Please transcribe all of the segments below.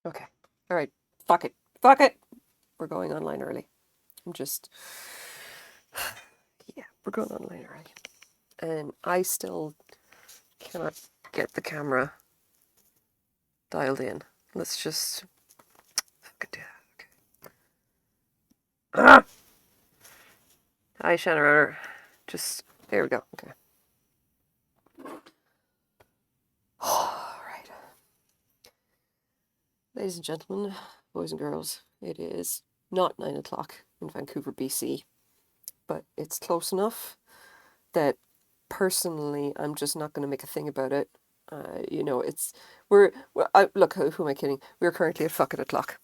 Okay. All right. Fuck it. Fuck it. We're going online early. I'm just, yeah, we're going online early. And I still cannot get the camera dialed in. Let's just fucking do that. Okay. Ah! Hi, Shannon. Just, there we go. Okay. All right. Ladies and gentlemen, boys and girls, it is not 9 o'clock in Vancouver, BC, but it's close enough that personally I'm just not going to make a thing about it. You know, look, who am I kidding? We're currently at fuck it o'clock.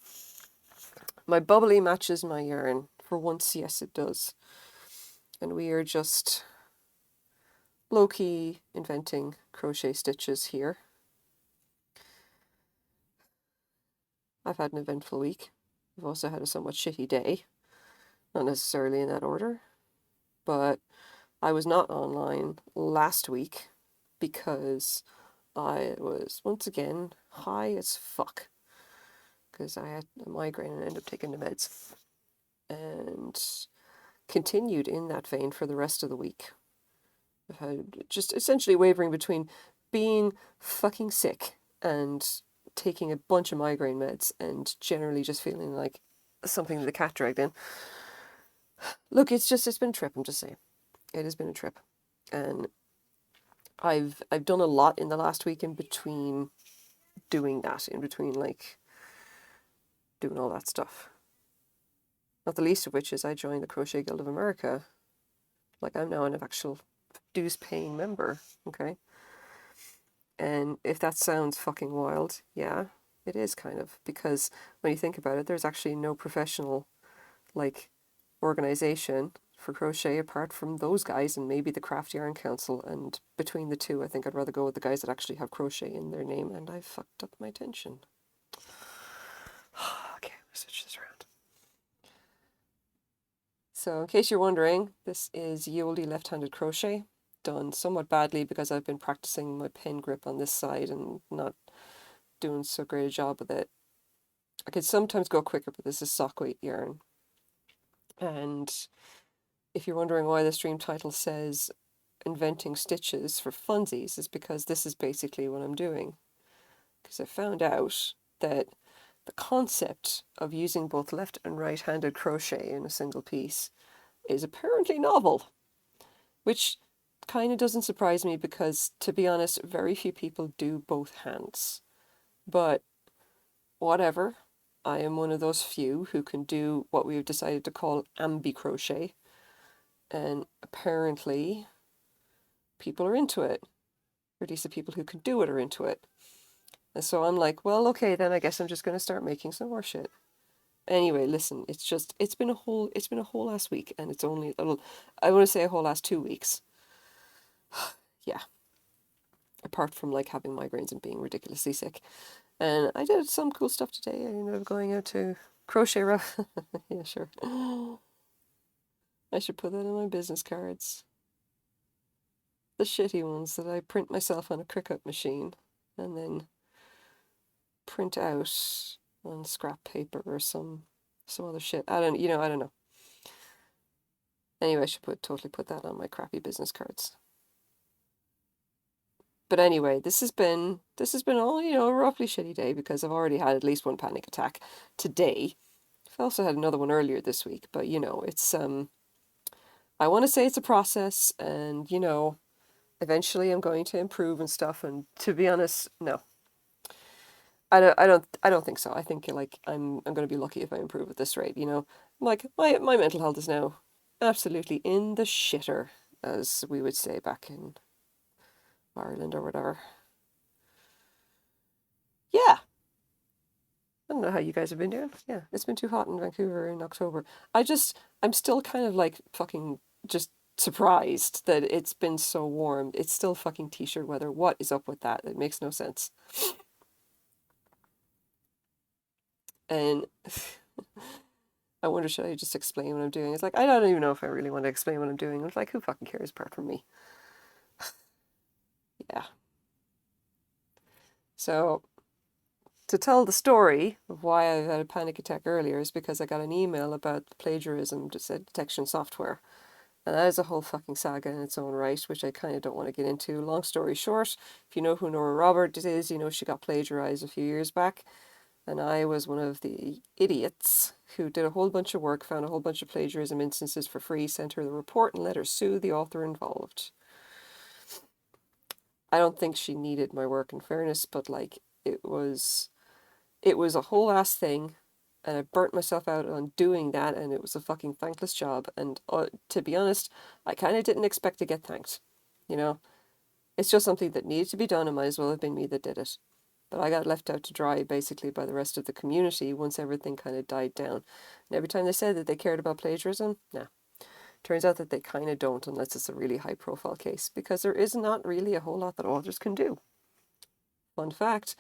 My bubbly matches my yarn. For once, yes, it does. And we are just low-key inventing crochet stitches here. I've had an eventful week. I've also had a somewhat shitty day. Not necessarily in that order, but I was not online last week because I was once again high as fuck because I had a migraine and ended up taking the meds and continued in that vein for the rest of the week. I've had just essentially wavering between being fucking sick and taking a bunch of migraine meds and generally just feeling like something that the cat dragged in. Look, it's been a trip, I'm just saying. It has been a trip. And I've done a lot in the last week in between doing that, in between like doing all that stuff. Not the least of which is I joined the Crochet Guild of America. Like I'm now an actual dues paying member, okay? And if that sounds fucking wild, yeah, it is kind of, because when you think about it, there's actually no professional like organization for crochet apart from those guys and maybe the Craft Yarn Council, and between the two I think I'd rather go with the guys that actually have crochet in their name, and I fucked up my tension. Okay, I'll switch this around. So in case you're wondering, this is ye olde left-handed crochet, done somewhat badly because I've been practicing my pen grip on this side and not doing so great a job with it. I could sometimes go quicker, but this is sock weight yarn. And if you're wondering why the stream title says inventing stitches for funsies, is because this is basically what I'm doing. Because I found out that the concept of using both left and right-handed crochet in a single piece is apparently novel, which kind of doesn't surprise me because, to be honest, very few people do both hands. But whatever, I am one of those few who can do what we've decided to call ambi-crochet, and apparently people are into it, or at least the people who can do it are into it. And so I'm like, well, okay, then I guess I'm just going to start making some more shit. Anyway, listen, it's been a whole last week, and it's only I want to say a whole last 2 weeks. Yeah. Apart from like having migraines and being ridiculously sick. And I did some cool stuff today. I ended up going out to crochet rough. Yeah, sure. I should put that in my business cards. The shitty ones that I print myself on a Cricut machine and then print out on scrap paper or some other shit. I don't know. Anyway, I should totally put that on my crappy business cards. But anyway, this has been all, a roughly shitty day because I've already had at least one panic attack today. I've also had another one earlier this week, but it's I want to say it's a process, and eventually I'm going to improve and stuff, and to be honest, no. I don't think so. I think like I'm going to be lucky if I improve at this rate, Like my mental health is now absolutely in the shitter, as we would say back in Ireland or whatever. Yeah. I don't know how you guys have been doing. Yeah, it's been too hot in Vancouver in October. I'm still kind of like fucking just surprised that it's been so warm. It's still fucking t-shirt weather. What is up with that? It makes no sense. And I wonder, should I just explain what I'm doing? It's like, I don't even know if I really want to explain what I'm doing. It's like, who fucking cares apart from me? Yeah. So to tell the story of why I had a panic attack earlier is because I got an email about the plagiarism detection software. And that is a whole fucking saga in its own right, which I kind of don't want to get into. Long story short, if you know who Nora Roberts is, you know she got plagiarized a few years back. And I was one of the idiots who did a whole bunch of work, found a whole bunch of plagiarism instances for free, sent her the report, and let her sue the author involved. I don't think she needed my work, in fairness, but like it was a whole ass thing, and I burnt myself out on doing that, and it was a fucking thankless job. And to be honest, I kind of didn't expect to get thanked. You know, it's just something that needed to be done. It might as well have been me that did it. But I got left out to dry basically by the rest of the community once everything kind of died down. And every time they said that they cared about plagiarism, nah. Turns out that they kind of don't unless it's a really high profile case, because there is not really a whole lot that authors can do. Fun fact,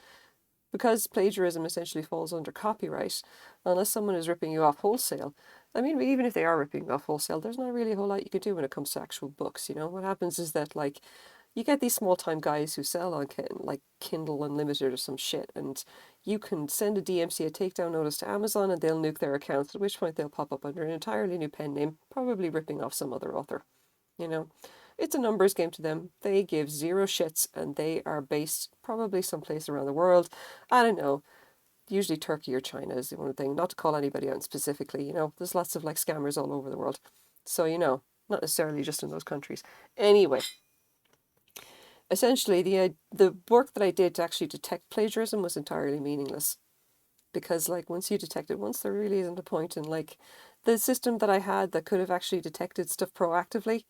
because plagiarism essentially falls under copyright, unless someone is ripping you off wholesale. I mean, even if they are ripping you off wholesale, there's not really a whole lot you can do when it comes to actual books, you know? What happens is that, like, you get these small-time guys who sell on, like, Kindle Unlimited or some shit, and you can send a DMCA takedown notice to Amazon and they'll nuke their accounts, at which point they'll pop up under an entirely new pen name, probably ripping off some other author, you know? It's a numbers game to them. They give zero shits, and they are based probably someplace around the world. I don't know. Usually Turkey or China is the one thing. Not to call anybody out specifically, you know. There's lots of like scammers all over the world. So, you know, not necessarily just in those countries. Anyway, essentially the work that I did to actually detect plagiarism was entirely meaningless. Because like once you detect it once, there really isn't a point in like the system that I had that could have actually detected stuff proactively.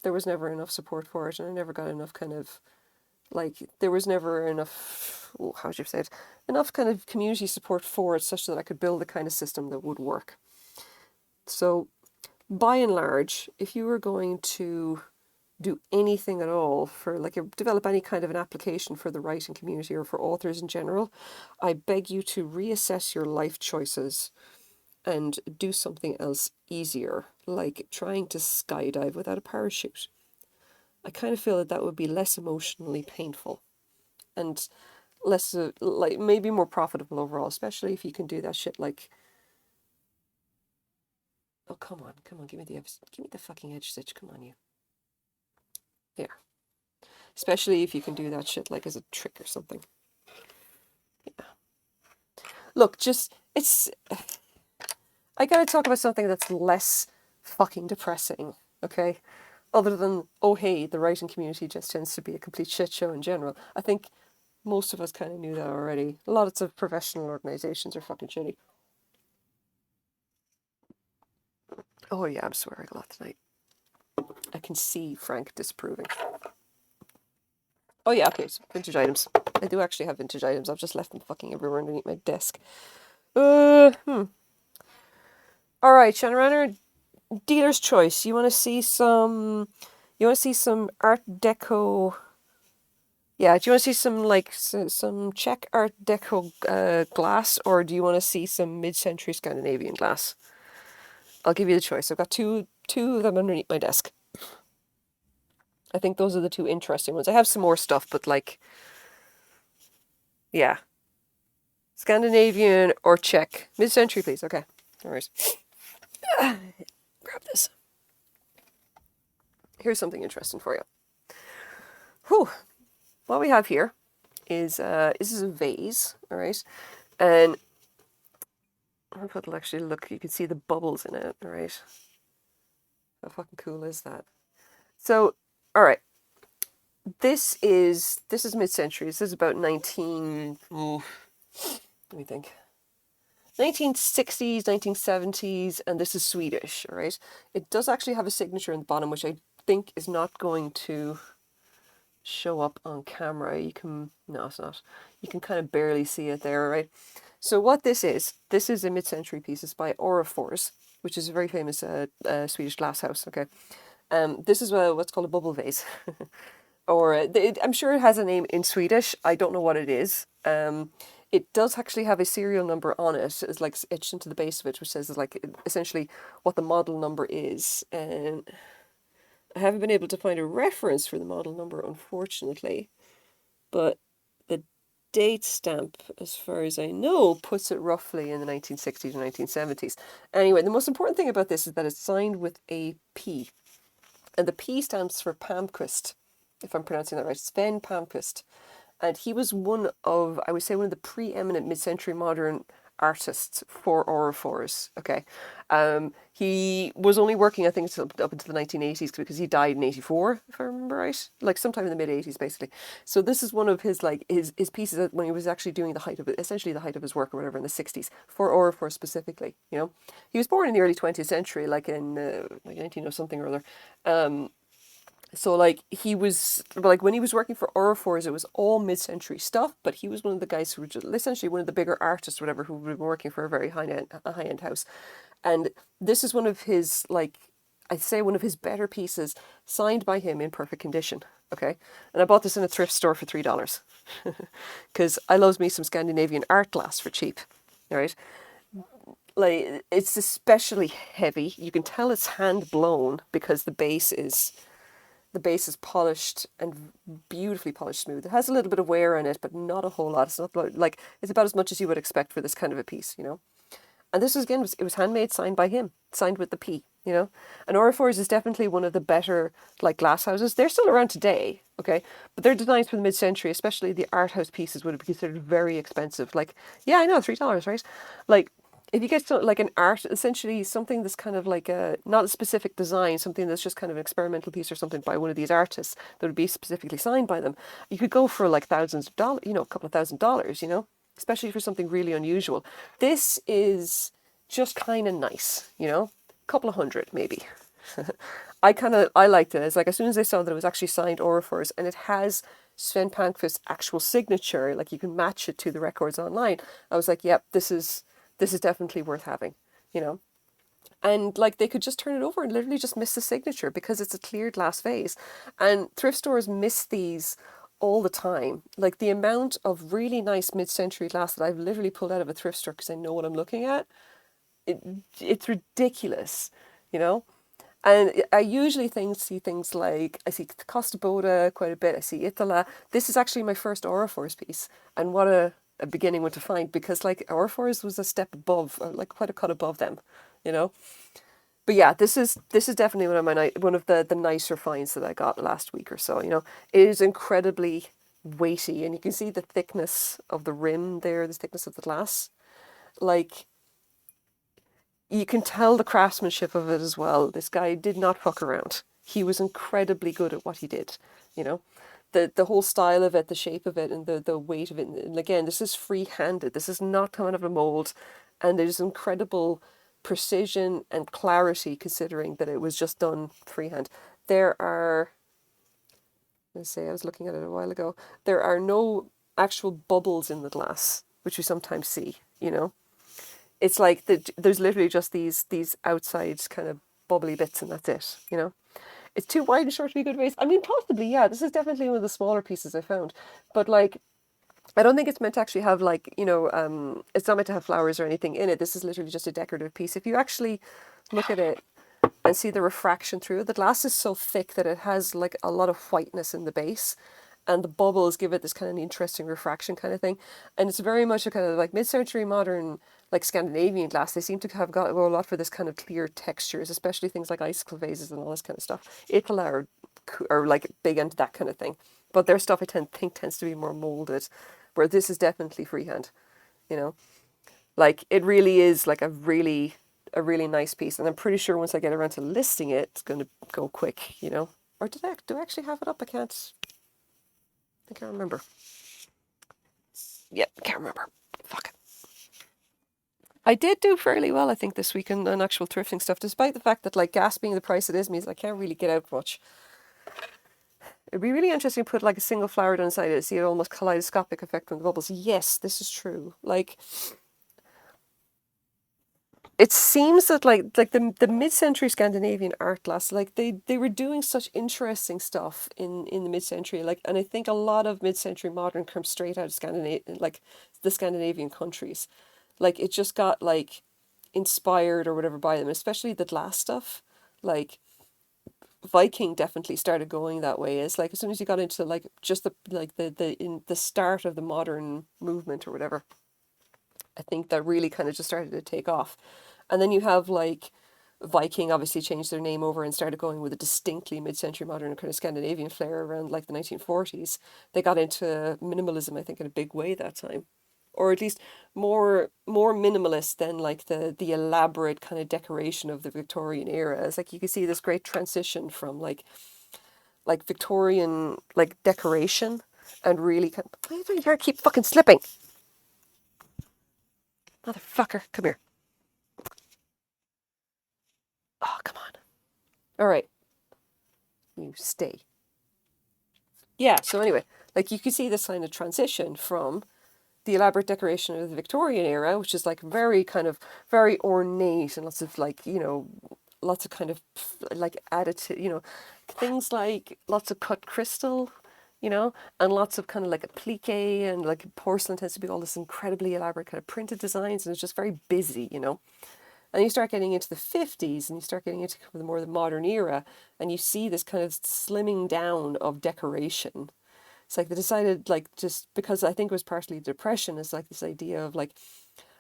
There was never enough support for it, and I never got enough kind of, like, there was never enough, how would you say it, enough kind of community support for it such that I could build the kind of system that would work. So, by and large, if you were going to do anything at all for, like, develop any kind of an application for the writing community or for authors in general, I beg you to reassess your life choices and do something else easier, like trying to skydive without a parachute. I kind of feel that that would be less emotionally painful and less, like, maybe more profitable overall, especially if you can do that shit like, oh, come on, give me the fucking edge stitch, come on, you. Yeah. Especially if you can do that shit like as a trick or something. Yeah. Look, I gotta talk about something that's less fucking depressing, okay? Other than, oh hey, the writing community just tends to be a complete shit show in general. I think most of us kind of knew that already. Lots of professional organizations are fucking shitty. Oh yeah, I'm swearing a lot tonight. I can see Frank disapproving. Oh yeah, okay, so vintage items. I do actually have vintage items. I've just left them fucking everywhere underneath my desk. Alright, Shannon Ranner, dealer's choice. You want to see some Art Deco? Yeah, do you want to see some like some Czech Art Deco glass, or do you want to see some mid-century Scandinavian glass? I'll give you the choice. I've got two of them underneath my desk. I think those are the two interesting ones. I have some more stuff, but like, yeah, Scandinavian or Czech, mid-century, please. Okay, all right. Grab this. Here's something interesting for you. Whew. What we have here is this is a vase, all right, and I hope it'll actually look. You can see the bubbles in it, all right. How fucking cool is that? So, all right, this is mid-century. This is about 19. Let me think. 1960s, 1970s, and this is Swedish, all right? It does actually have a signature in the bottom, which I think is not going to show up on camera. No, it's not. You can kind of barely see it there, right? So what this is a mid-century piece. It's by Orifors, which is a very famous Swedish glass house, okay? This is what's called a bubble vase. Or I'm sure it has a name in Swedish. I don't know what it is. It does actually have a serial number on it. It's like etched into the base of it, which says like essentially what the model number is. And I haven't been able to find a reference for the model number, unfortunately. But the date stamp, as far as I know, puts it roughly in the 1960s or 1970s. Anyway, the most important thing about this is that it's signed with a P. And the P stands for Palmquist, if I'm pronouncing that right. Sven Palmquist. And he was one of, I would say, one of the preeminent mid-century modern artists for Aurifors. Okay, he was only working, I think, up until the 1980s because he died in 84, if I remember right, like sometime in the mid 80s, basically. So this is one of his like his pieces that when he was actually doing the height of it, essentially the height of his work or whatever in the 60s for Aurifors specifically. You know, he was born in the early 20th century, like in like 19 or something or other. So like he was like when he was working for Aurifors, it was all mid-century stuff. But he was one of the guys who were just essentially one of the bigger artists, or whatever, who were working for a very high end house. And this is one of his like I'd say one of his better pieces, signed by him in perfect condition. Okay, and I bought this in a thrift store for $3 because I loves me some Scandinavian art glass for cheap. All right, like it's especially heavy. You can tell it's hand blown because the base is polished and beautifully polished smooth. It has a little bit of wear in it, but not a whole lot. It's not like it's about as much as you would expect for this kind of a piece, you know. And this was again, it was handmade, signed by him, signed with the P, you know. And Aurifors is definitely one of the better like glass houses. They're still around today, okay, but their designs from the mid-century, especially the art house pieces, would have been considered very expensive. Like, yeah, I know, $3, right? Like, if you get like an art, essentially something that's kind of like a not a specific design, something that's just kind of an experimental piece or something by one of these artists that would be specifically signed by them, you could go for like thousands of dollars, you know, a couple of $1,000s, you know, especially for something really unusual. This is just kind of nice, you know, a couple of hundred maybe. I liked it. It's like as soon as I saw that it was actually signed Aurifors and it has Sven Palmquist's actual signature, like you can match it to the records online. I was like, yep, this is definitely worth having, you know. And like they could just turn it over and literally just miss the signature because it's a clear glass vase. And thrift stores miss these all the time. Like the amount of really nice mid-century glass that I've literally pulled out of a thrift store because I know what I'm looking at, it, it's ridiculous, you know. And I usually see things like, I see Costa Boda quite a bit, I see Itola. This is actually my first Aurifors piece. And what a beginning one to find, because like Aurifors was a step above, like quite a cut above them, you know. But yeah, this is definitely one of the nicer finds that I got last week or so, you know. It is incredibly weighty and you can see the thickness of the rim there, the thickness of the glass. Like you can tell the craftsmanship of it as well. This guy did not fuck around. He was incredibly good at what he did, you know. The whole style of it, the shape of it, and the weight of it. And again, this is free-handed. This is not coming out of a mold. And there's incredible precision and clarity considering that it was just done freehand. There are, let's say, I was looking at it a while ago, there are no actual bubbles in the glass, which you sometimes see, you know. It's like there's literally just these outside kind of bubbly bits and that's it, you know. It's too wide and short to be a good vase. I mean, possibly, yeah. This is definitely one of the smaller pieces I found. But like, I don't think it's meant to actually have like, you know, it's not meant to have flowers or anything in it. This is literally just a decorative piece. If you actually look at it and see the refraction through it, the glass is so thick that it has like a lot of whiteness in the base. And the bubbles give it this kind of interesting refraction kind of thing. And it's very much a kind of like mid-century modern, like Scandinavian glass. They seem to have got a lot for this kind of clear textures, especially things like icicle vases and all this kind of stuff. Itola are like big into that kind of thing. But their stuff I think tends to be more molded, where this is definitely freehand, you know. Like it really is like a really nice piece. And I'm pretty sure once I get around to listing it, it's going to go quick, you know. Or do I actually have it up? I can't remember. Yep, can't remember. Fuck it. I did do fairly well, I think, this week on actual thrifting stuff, despite the fact that, like, gas being the price it is means I can't really get out much. It'd be really interesting to put, like, a single flower down inside it to see it almost kaleidoscopic effect from the bubbles. Yes, this is true. Like, it seems that, like the mid-century Scandinavian art glass, like, they were doing such interesting stuff in the mid-century, like, and I think a lot of mid-century modern comes straight out of like, the Scandinavian countries. Like it just got like inspired or whatever by them, especially the glass stuff. Like Viking definitely started going that way. It's like as soon as you got into like just the start of the modern movement or whatever, I think that really kind of just started to take off. And then you have like Viking obviously changed their name over and started going with a distinctly mid-century modern kind of Scandinavian flair around like the 1940s. They got into minimalism, I think, in a big way that time. Or at least more minimalist than like the elaborate kind of decoration of the Victorian era. It's like you can see this great transition from like Victorian like decoration and really kind of, why do you keep fucking slipping? Motherfucker, come here. Oh, come on. All right, you stay. Yeah, so anyway, like you can see this kind of transition from the elaborate decoration of the Victorian era, which is like very kind of very ornate and lots of like, lots of kind of like additive, things like lots of cut crystal, and lots of kind of like applique and like porcelain tends to be all this incredibly elaborate kind of printed designs and it's just very busy. And you start getting into the 50s and you start getting into the more the modern era and you see this kind of slimming down of decoration. It's like they decided like just because I think it was partially depression is like this idea of like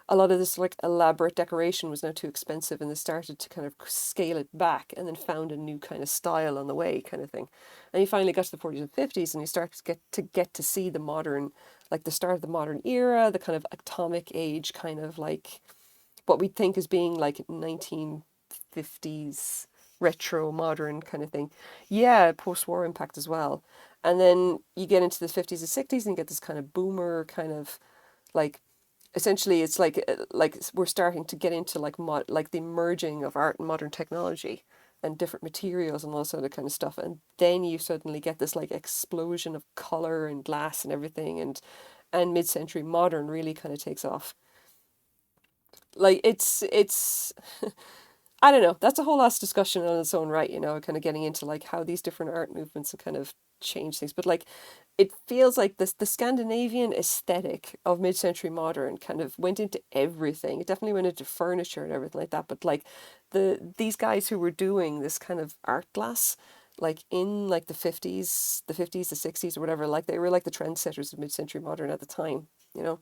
a lot of this like elaborate decoration was now too expensive and they started to kind of scale it back and then found a new kind of style on the way kind of thing. And you finally got to the 40s and 50s and you start to see the modern, like the start of the modern era, the kind of atomic age kind of like what we think as being like 1950s retro modern kind of thing. Yeah, post-war impact as well. And then you get into the 50s and 60s and you get this kind of boomer kind of like essentially it's like we're starting to get into like like the merging of art and modern technology and different materials and all this other kind of stuff. And then you suddenly get this like explosion of color and glass and everything and mid-century modern really kind of takes off. Like it's I don't know. That's a whole last discussion on its own right, kind of getting into like how these different art movements have kind of change things. But like it feels like this the Scandinavian aesthetic of mid-century modern kind of went into everything. It definitely went into furniture and everything like that. But like these guys who were doing this kind of art glass, like in like the 50s, the 60s or whatever, like they were like the trendsetters of mid-century modern at the time, you know?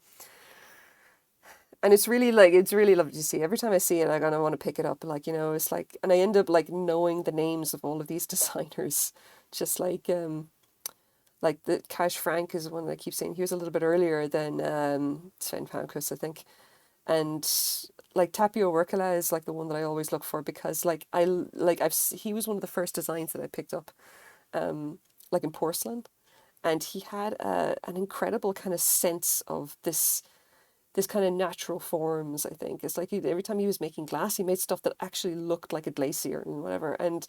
And it's really lovely to see. Every time I see it, I kind of want to pick it up. Like, it's like, and I end up like knowing the names of all of these designers. Just like the Cash Frank is one that I keep saying. He was a little bit earlier than Sven Palmqvist, I think. And like Tapio Workala is like the one that I always look for because like he was one of the first designs that I picked up, like in porcelain, and he had an incredible kind of sense of this kind of natural forms. I think it's like every time he was making glass, he made stuff that actually looked like a glacier and whatever. And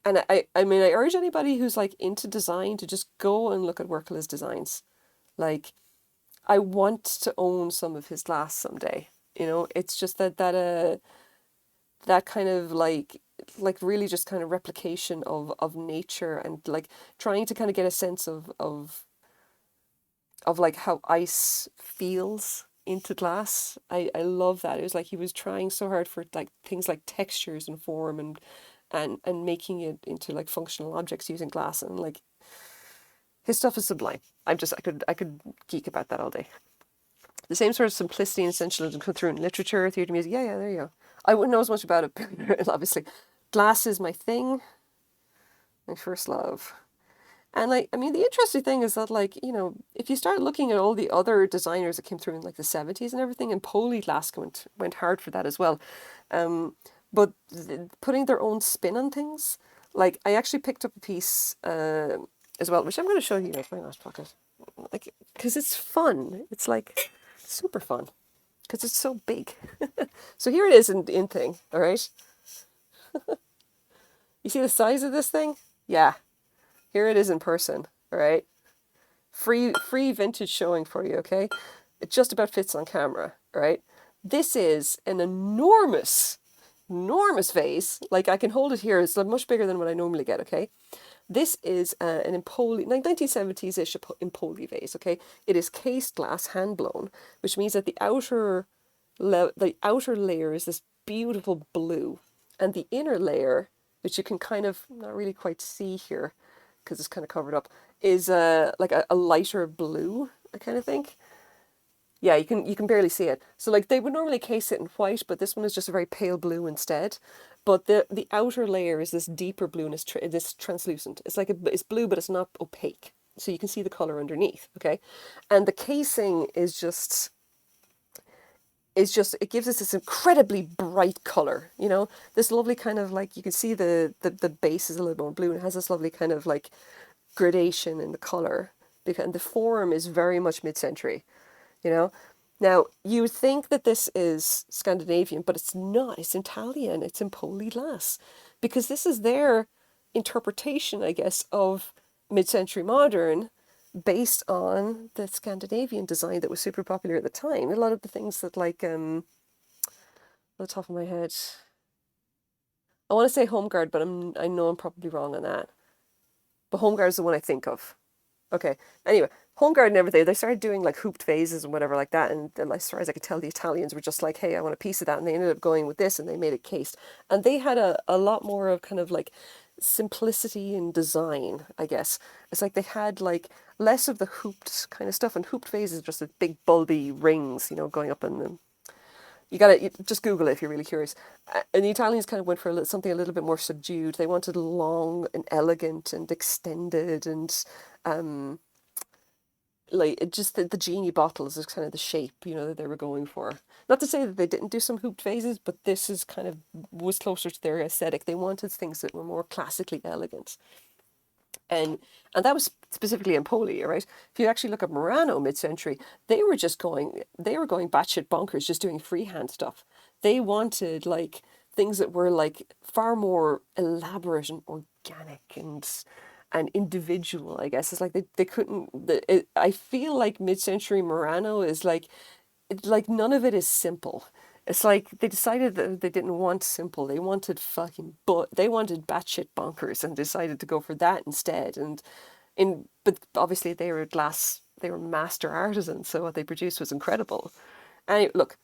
I mean, I urge anybody who's like into design to just go and look at Workala's designs. Like, I want to own some of his glass someday. It's just that kind of like really just kind of replication of nature and like trying to kind of get a sense of like how ice feels into glass. I love that. It was like he was trying so hard for like things like textures and form and making it into like functional objects using glass and like his stuff is sublime. I could geek about that all day. The same sort of simplicity and essentialism come through in literature, theatre, music. Yeah, there you go. I wouldn't know as much about it, obviously. Glass is my thing, my first love. And like, I mean, the interesting thing is that like, if you start looking at all the other designers that came through in like the 70s and everything, and Polyglass went hard for that as well. But putting their own spin on things, like I actually picked up a piece as well, which I'm going to show you in my last pocket, like because it's fun. It's like super fun because it's so big. So here it is in thing. All right, you see the size of this thing? Yeah, here it is in person. All right, free vintage showing for you. Okay, it just about fits on camera. All right, this is an enormous vase. Like I can hold it here. It's much bigger than what I normally get. Okay, this is an Empoli, 1970s-ish Empoli vase. Okay, it is cased glass, hand blown, which means that the outer layer is this beautiful blue, and the inner layer which you can kind of not really quite see here because it's kind of covered up, is like a lighter blue, I kind of think. Yeah, you can barely see it. So like they would normally case it in white, but this one is just a very pale blue instead. But the outer layer is this deeper blue and this translucent. It's like it's blue, but it's not opaque, so you can see the color underneath. Okay, and the casing is just it gives us this incredibly bright color. You know, this lovely kind of like you can see the base is a little more blue and it has this lovely kind of like gradation in the color. Because the form is very much mid-century. You know, now you would think that this is Scandinavian, but it's not. It's Italian. It's in Poli glass, because this is their interpretation, I guess, of mid-century modern, based on the Scandinavian design that was super popular at the time. A lot of the things that, like, on the top of my head, I want to say Home Guard, but I know I'm probably wrong on that. But Home Guard is the one I think of. Okay. Anyway, Home Guard and everything, they started doing like hooped vases and whatever like that. And as far as I could tell, the Italians were just like, hey, I want a piece of that. And they ended up going with this and they made it cased. And they had a lot more of kind of like simplicity in design, I guess. It's like they had like less of the hooped kind of stuff. And hooped vases are just the big bulby rings, you know, going up in them. You just Google it if you're really curious. And the Italians kind of went for something a little bit more subdued. They wanted long and elegant and extended and like it just the genie bottles is kind of the shape, you know, that they were going for. Not to say that they didn't do some hooped vases, but this is kind of was closer to their aesthetic. They wanted things that were more classically elegant. And that was specifically in Poli, right? If you actually look at Murano mid-century, they were going batshit bonkers, just doing freehand stuff. They wanted like things that were like far more elaborate and organic and individual, I guess. It's like they couldn't. I feel like mid-century Murano is like none of it is simple. It's like they decided that they didn't want simple. They wanted they wanted batshit bonkers and decided to go for that instead. But obviously they were master artisans, so what they produced was incredible. And look,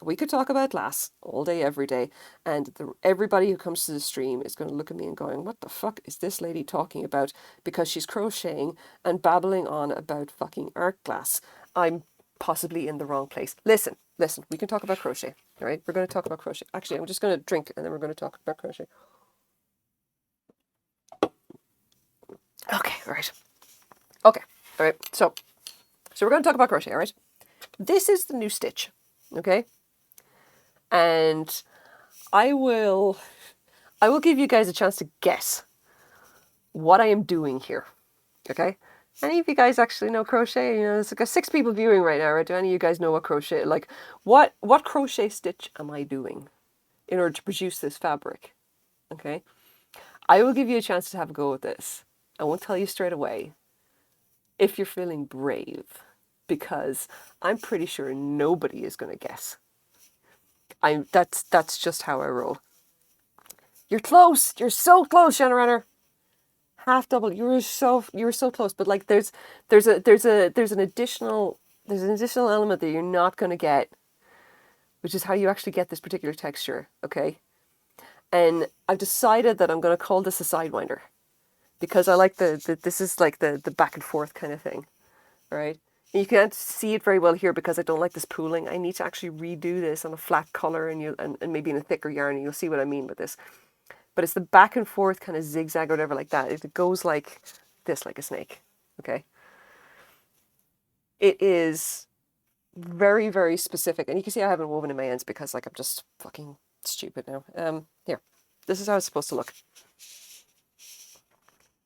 we could talk about glass all day, every day, and everybody who comes to the stream is going to look at me and going, what the fuck is this lady talking about? Because she's crocheting and babbling on about fucking art glass. I'm possibly in the wrong place. Listen, we can talk about crochet, all right? We're going to talk about crochet. Actually, I'm just going to drink and then we're going to talk about crochet. Okay, all right. Okay, all right. So we're going to talk about crochet, all right? This is the new stitch, okay? And I will give you guys a chance to guess what I am doing here, okay? Any of you guys actually know crochet? You know, there's like 6 people viewing right now, right? Do any of you guys know what crochet, like, what crochet stitch am I doing in order to produce this fabric, okay? I will give you a chance to have a go at this. I won't tell you straight away if you're feeling brave, because I'm pretty sure nobody is going to guess. That's just how I roll. You're close. You're so close, Shanna Renner. Half double. You were so close. But like, there's an additional element that you're not going to get, which is how you actually get this particular texture. Okay. And I've decided that I'm going to call this a sidewinder, because I like this is like the back and forth kind of thing, right? And you can't see it very well here because I don't like this pooling. I need to actually redo this on a flat color and maybe in a thicker yarn, and you'll see what I mean with this. But it's the back and forth kind of zigzag or whatever like that. It goes like this, like a snake, okay? It is very, very specific. And you can see I haven't woven in my ends because like I'm just fucking stupid now. Here, this is how it's supposed to look.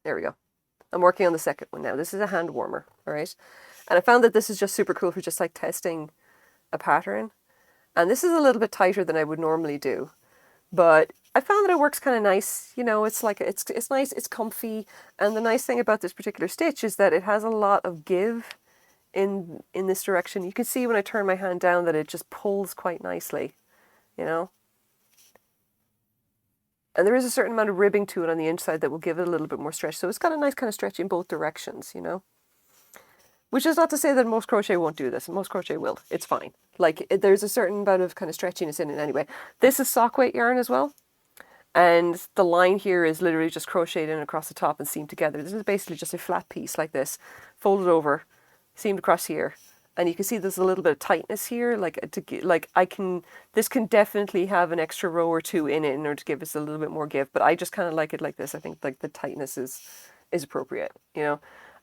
There we go. I'm working on the second one now. This is a hand warmer, all right? And I found that this is just super cool for just like testing a pattern. And this is a little bit tighter than I would normally do. But I found that it works kind of nice. You know, it's like, it's nice, it's comfy. And the nice thing about this particular stitch is that it has a lot of give in this direction. You can see when I turn my hand down that it just pulls quite nicely, you know? And there is a certain amount of ribbing to it on the inside that will give it a little bit more stretch. So it's got a nice kind of stretch in both directions, you know? Which is not to say that most crochet won't do this. Most crochet will. It's fine. Like, there's a certain amount of kind of stretchiness in it anyway. This is sock weight yarn as well. And the line here is literally just crocheted in across the top and seamed together. This is basically just a flat piece like this, folded over, seamed across here. And you can see there's a little bit of tightness here, this can definitely have an extra row or two in it in order to give us a little bit more give, but I just kind of like it like this. I think like the tightness is appropriate, you know.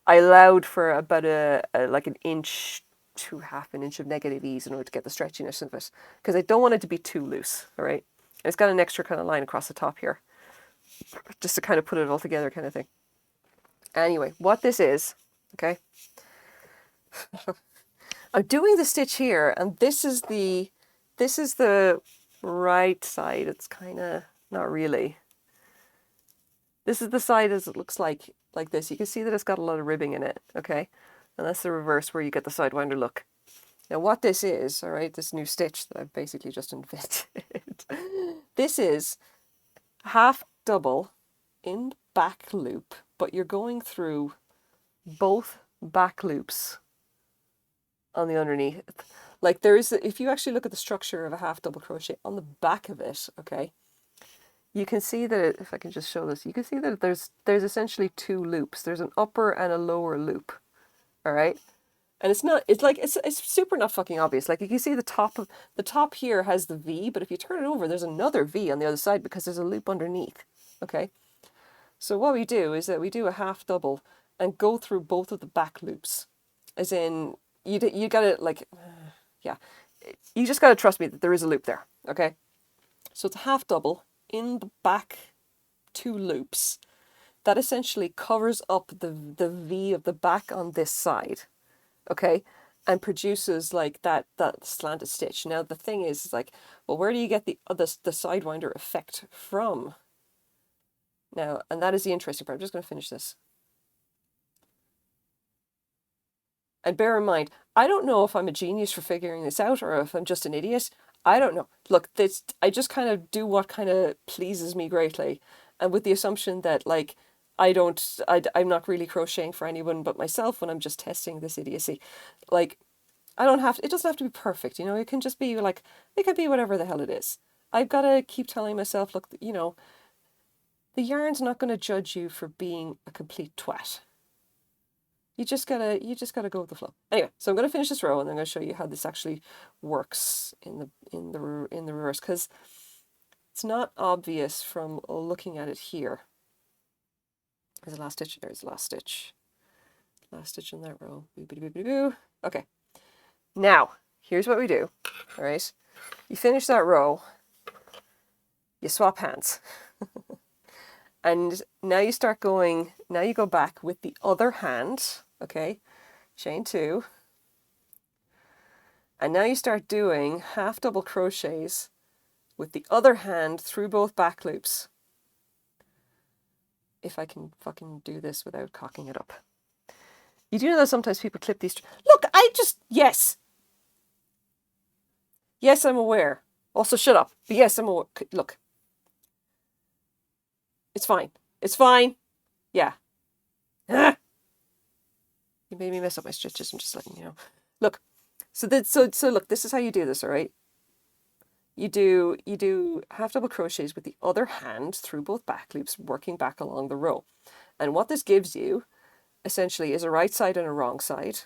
I allowed for about like an inch to half an inch of negative ease in order to get the stretchiness of it, because I don't want it to be too loose, all right? It's got an extra kind of line across the top here, just to kind of put it all together kind of thing. Anyway, what this is, okay, I'm doing the stitch here, and this is the right side. It's kind of not really. This is the side as it looks like this. You can see that it's got a lot of ribbing in it, okay? And that's the reverse where you get the sidewinder look. Now what this is, all right, this new stitch that I've basically just invented, this is half double in back loop, but you're going through both back loops on the underneath. Like there is, if you actually look at the structure of a half double crochet on the back of it, okay, you can see that if I can just show this, you can see that there's essentially two loops. There's an upper and a lower loop, all right? And it's super not fucking obvious. Like you can see the top here has the V, but if you turn it over, there's another V on the other side because there's a loop underneath, okay? So what we do is that we do a half double and go through both of the back loops, as in you gotta like, yeah, you just gotta trust me that there is a loop there, okay? So it's a half double in the back two loops that essentially covers up the V of the back on this side, okay, and produces like that slanted stitch. Now the thing is like, well, where do you get the sidewinder effect from? Now, and that is the interesting part. I'm just going to finish this. And bear in mind, I don't know if I'm a genius for figuring this out or if I'm just an idiot. I don't know. Look, I just kind of do what kind of pleases me greatly. And with the assumption that like, I'm not really crocheting for anyone but myself when I'm just testing this idiocy. Like, it doesn't have to be perfect, you know, it can just be like, it can be whatever the hell it is. I've got to keep telling myself, look, you know, the yarn's not going to judge you for being a complete twat. You just gotta go with the flow. Anyway, so I'm gonna finish this row and then I'm gonna show you how this actually works in the reverse, because it's not obvious from looking at it here. There's the last stitch. There's the last stitch. Last stitch in that row. Okay. Now here's what we do. All right. You finish that row. You swap hands. And now you start going, now you go back with the other hand, okay, chain 2. And now you start doing half double crochets with the other hand through both back loops. If I can fucking do this without cocking it up. You do know that sometimes people clip these. Look, yes. Yes, I'm aware. Also, shut up. But yes, I'm aware. Look. It's fine. It's fine. Yeah. Ah! You made me mess up my stitches. I'm just letting you know. Look. So look, this is how you do this, all right? You do half double crochets with the other hand through both back loops, working back along the row. And what this gives you essentially is a right side and a wrong side.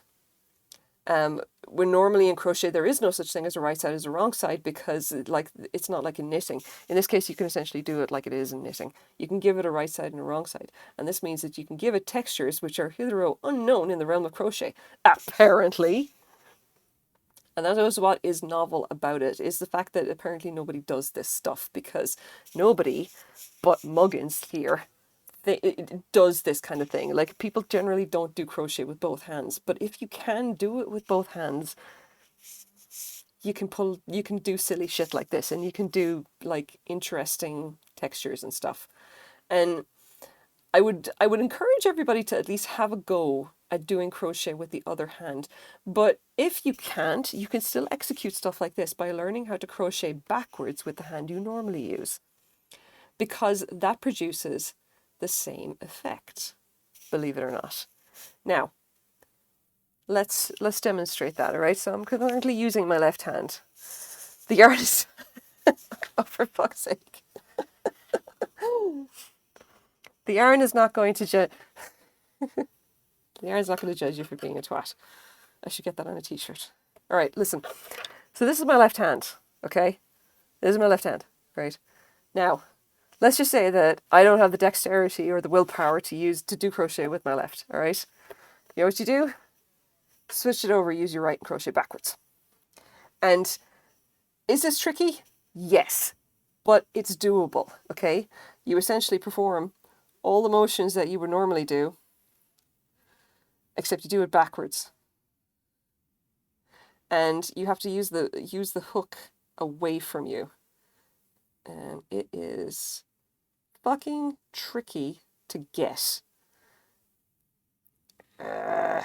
When normally in crochet there is no such thing as a right side as a wrong side, because it's not like in knitting. In this case you can essentially do it like it is in knitting. You can give it a right side and a wrong side, and this means that you can give it textures which are hitherto unknown in the realm of crochet, apparently. And that is what is novel about it, is the fact that apparently nobody does this stuff, because nobody but Muggins here it does this kind of thing. Like, people generally don't do crochet with both hands, but if you can do it with both hands, you can do silly shit like this, and you can do like interesting textures and stuff. And I would encourage everybody to at least have a go at doing crochet with the other hand. But if you can't, you can still execute stuff like this by learning how to crochet backwards with the hand you normally use, because that produces the same effect, believe it or not. Now, let's demonstrate that, all right? So I'm currently using my left hand. The yarn is, oh, for fuck's sake. The yarn is not going to judge. The yarn's not going to judge you for being a twat. I should get that on a t-shirt. All right, listen. So this is my left hand, okay? This is my left hand, right? Now, let's just say that I don't have the dexterity or the willpower to do crochet with my left, all right? You know what you do? Switch it over, use your right and crochet backwards. And is this tricky? Yes, but it's doable, okay? You essentially perform all the motions that you would normally do, except you do it backwards. And you have to use the hook away from you. And it is fucking tricky to get. And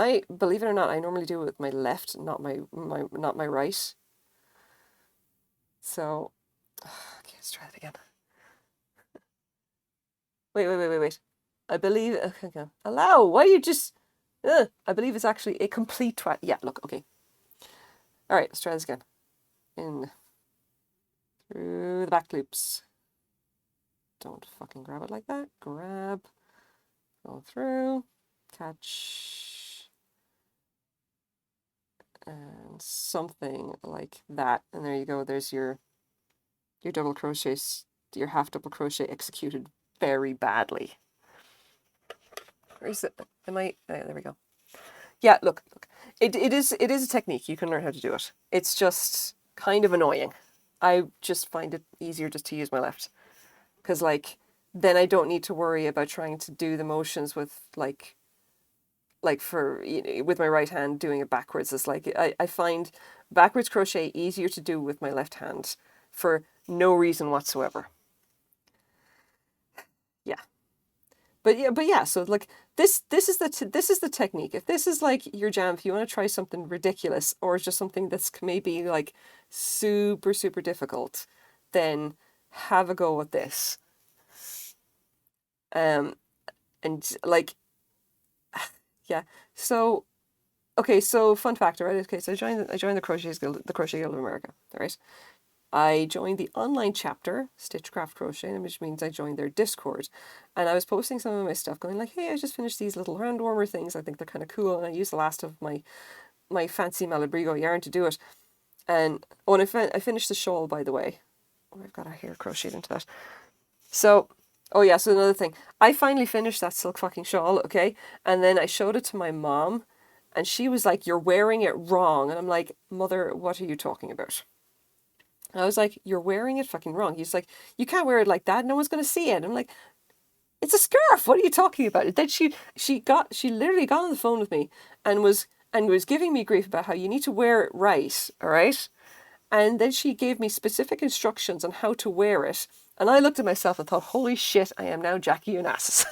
I, believe it or not, I normally do it with my left, not my right. So, okay, let's try that again. Wait. I believe, okay. Allow, why you just, I believe it's actually a complete twat. Yeah, look, okay. All right, let's try this again. In, through the back loops. Don't fucking grab it like that. Grab, go through, catch, and something like that. And there you go. There's your double crochets, your half double crochet executed very badly. Where is it? There we go. Yeah, look. It is a technique. You can learn how to do it. It's just kind of annoying. I just find it easier just to use my left. Because, like, then I don't need to worry about trying to do the motions with, like for, you know, with my right hand doing it backwards. It's like, I find backwards crochet easier to do with my left hand for no reason whatsoever. Yeah. But yeah, so like this is the technique. If this is like your jam, if you want to try something ridiculous or just something that's maybe like super difficult, then have a go with this. And like, yeah. So, okay. So fun fact, right? Okay. So I joined the Crochet Guild of America. All right. I joined the online chapter, Stitchcraft Crochet, which means I joined their Discord. And I was posting some of my stuff going like, hey, I just finished these little hand warmer things. I think they're kind of cool. And I used the last of my fancy Malabrigo yarn to do it. And when I finished the shawl, by the way. Oh, I've got a hair crocheted into that. So, oh yeah, so another thing. I finally finished that silk fucking shawl, okay? And then I showed it to my mom. And she was like, you're wearing it wrong. And I'm like, Mother, what are you talking about? And I was like, you're wearing it fucking wrong. He's like, you can't wear it like that. No one's going to see it. I'm like, it's a scarf. What are you talking about? Then she literally got on the phone with me and was giving me grief about how you need to wear it right. All right. And then she gave me specific instructions on how to wear it. And I looked at myself and thought, holy shit, I am now Jackie Onassis.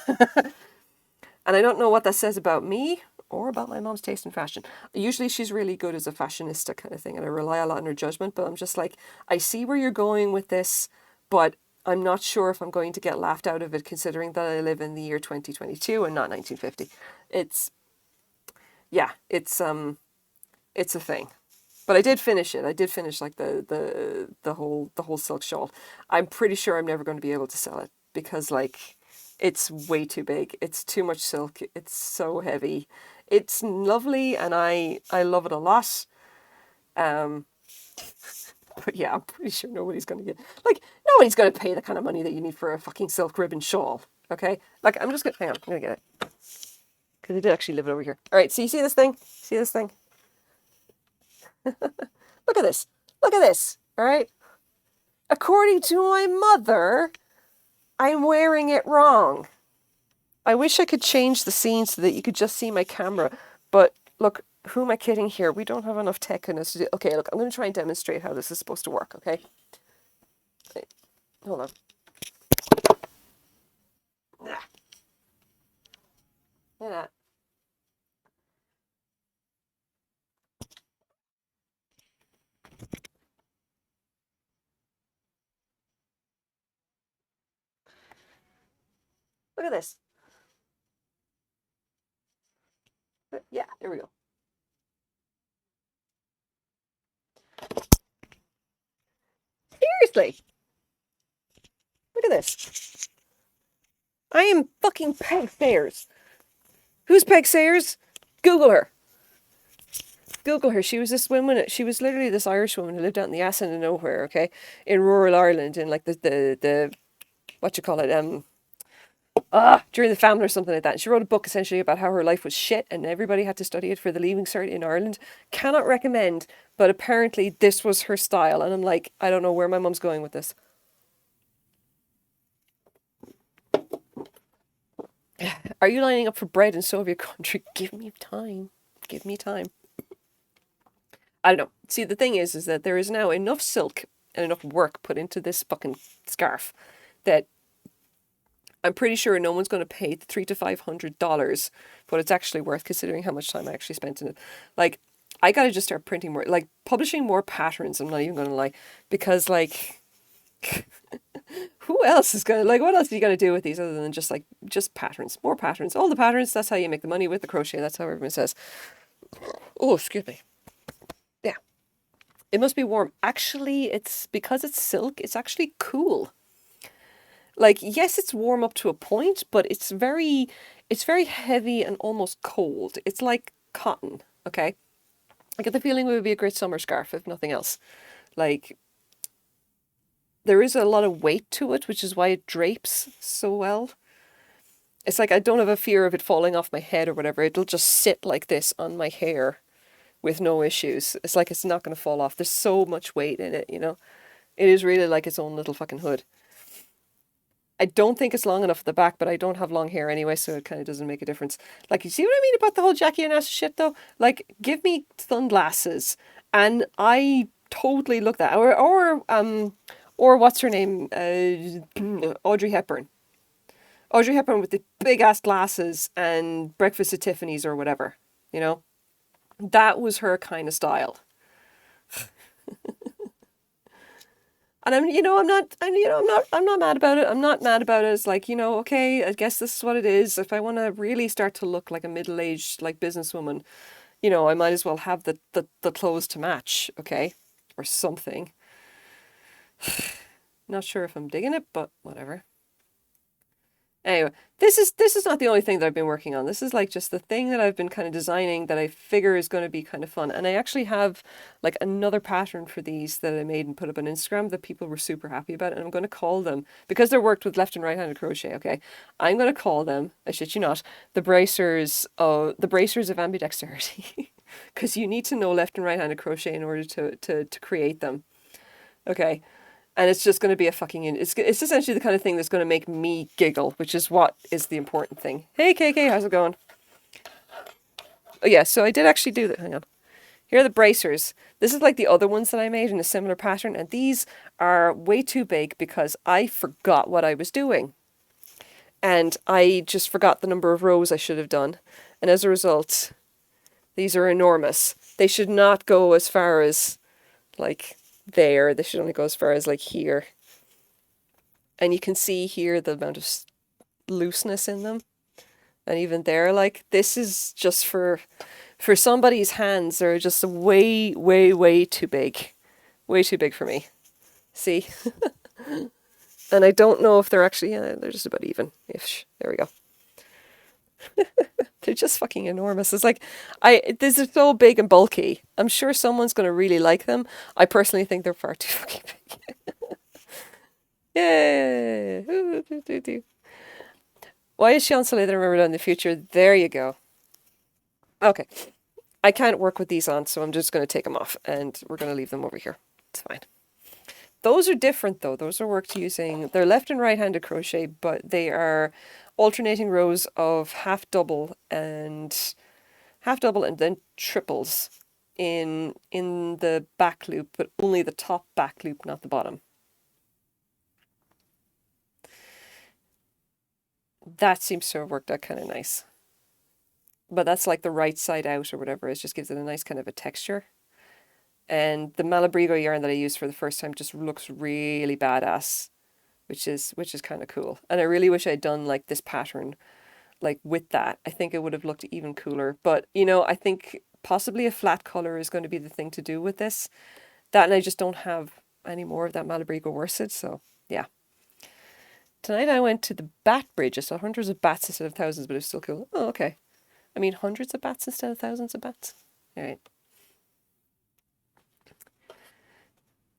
And I don't know what that says about me or about my mom's taste in fashion. Usually she's really good as a fashionista kind of thing, and I rely a lot on her judgment, but I'm just like, I see where you're going with this, but I'm not sure if I'm going to get laughed out of it considering that I live in the year 2022 and not 1950. It's a thing. But I did finish it. I did finish like the whole silk shawl. I'm pretty sure I'm never going to be able to sell it because like it's way too big. It's too much silk. It's so heavy. It's lovely and I love it a lot. But yeah, I'm pretty sure nobody's going to pay the kind of money that you need for a fucking silk ribbon shawl. Okay? Like I'm just going to, hang on, I'm going to get it. Because I did actually live it over here. All right, so you see this thing? See this thing? Look at this. Look at this. All right? According to my mother, I'm wearing it wrong. I wish I could change the scene so that you could just see my camera. But look, who am I kidding here? We don't have enough tech in us to do. Okay, look, I'm going to try and demonstrate how this is supposed to work, okay? Wait, hold on. Look at that. Look at this. Yeah, there we go. Seriously. Look at this. I am fucking Peg Sayers. Who's Peg Sayers? Google her. Google her. She was this woman. She was literally this Irish woman who lived out in the ass end of nowhere. Okay, in rural Ireland, in like the what you call it, during the famine or something like that. And she wrote a book essentially about how her life was shit and everybody had to study it for the Leaving Cert in Ireland. Cannot recommend, but apparently this was her style. And I'm like, I don't know where my mum's going with this. Are you lining up for bread in Soviet country? Give me time. Give me time. I don't know. See, the thing is that there is now enough silk and enough work put into this fucking scarf that I'm pretty sure no one's going to pay the $300 to $500, but it's actually worth considering how much time I actually spent in it. Like, I gotta just start printing more, like publishing more patterns. I'm not even going to lie, because like, who else is gonna like? What else are you gonna do with these other than just patterns, more patterns, all the patterns? That's how you make the money with the crochet. That's how everyone says. Oh, excuse me. Yeah, it must be warm. Actually, it's because it's silk. It's actually cool. Like, yes, it's warm up to a point, but it's very heavy and almost cold. It's like cotton, okay? I get the feeling it would be a great summer scarf, if nothing else. Like, there is a lot of weight to it, which is why it drapes so well. It's like I don't have a fear of it falling off my head or whatever. It'll just sit like this on my hair with no issues. It's like it's not going to fall off. There's so much weight in it, you know? It is really like its own little fucking hood. I don't think it's long enough at the back, but I don't have long hair anyway, so it kind of doesn't make a difference. Like, you see what I mean about the whole Jackie and Ass shit, though? Like, give me sunglasses, and I totally look that. Or what's her name? Audrey Hepburn. Audrey Hepburn with the big ass glasses and Breakfast at Tiffany's or whatever. You know, that was her kind of style. And I'm not mad about it. I'm not mad about it. It's like, okay, I guess this is what it is. If I want to really start to look like a middle-aged, like, businesswoman, I might as well have the clothes to match, okay? Or something. Not sure if I'm digging it, but whatever. Anyway, this is not the only thing that I've been working on. This is like just the thing that I've been kind of designing that I figure is going to be kind of fun. And I actually have like another pattern for these that I made and put up on Instagram that people were super happy about. And I'm going to call them, because they're worked with left and right-handed crochet, okay? I'm going to call them, I shit you not, the bracers of ambidexterity. Because you need to know left and right-handed crochet in order to create them. Okay. And it's just going to be a fucking... It's essentially the kind of thing that's going to make me giggle, which is what is the important thing. Hey, KK, how's it going? Oh, yeah, so I did actually do that. Hang on. Here are the bracers. This is like the other ones that I made in a similar pattern, and these are way too big because I forgot what I was doing. And I just forgot the number of rows I should have done. And as a result, these are enormous. They should not go as far as, like... there. They should only go as far as like here. And you can see here the amount of looseness in them. And even there, like, this is just for somebody's hands. They're just way, way, way too big. Way too big for me. See? And I don't know if they're actually, they're just about even-ish. There we go. They're just fucking enormous. It's like, these are so big and bulky. I'm sure someone's going to really like them. I personally think they're far too fucking big. Yay! Why is she on Soleil that I remember in the future? There you go. Okay. I can't work with these on, so I'm just going to take them off. And we're going to leave them over here. It's fine. Those are different, though. Those are worked using... They're left and right-handed crochet, but they are... alternating rows of half double and then triples in the back loop, but only the top back loop, not the bottom. That seems to have worked out kind of nice. But that's like the right side out or whatever. It just gives it a nice kind of a texture. And the Malabrigo yarn that I used for the first time just looks really badass. Which is kind of cool. And I really wish I'd done like this pattern like with that. I think it would have looked even cooler. But, I think possibly a flat color is going to be the thing to do with this. That, and I just don't have any more of that Malabrigo worsted, so yeah. Tonight I went to the bat bridge. I saw hundreds of bats instead of thousands, but it was still cool. Oh, okay. I mean, hundreds of bats instead of thousands of bats. All right.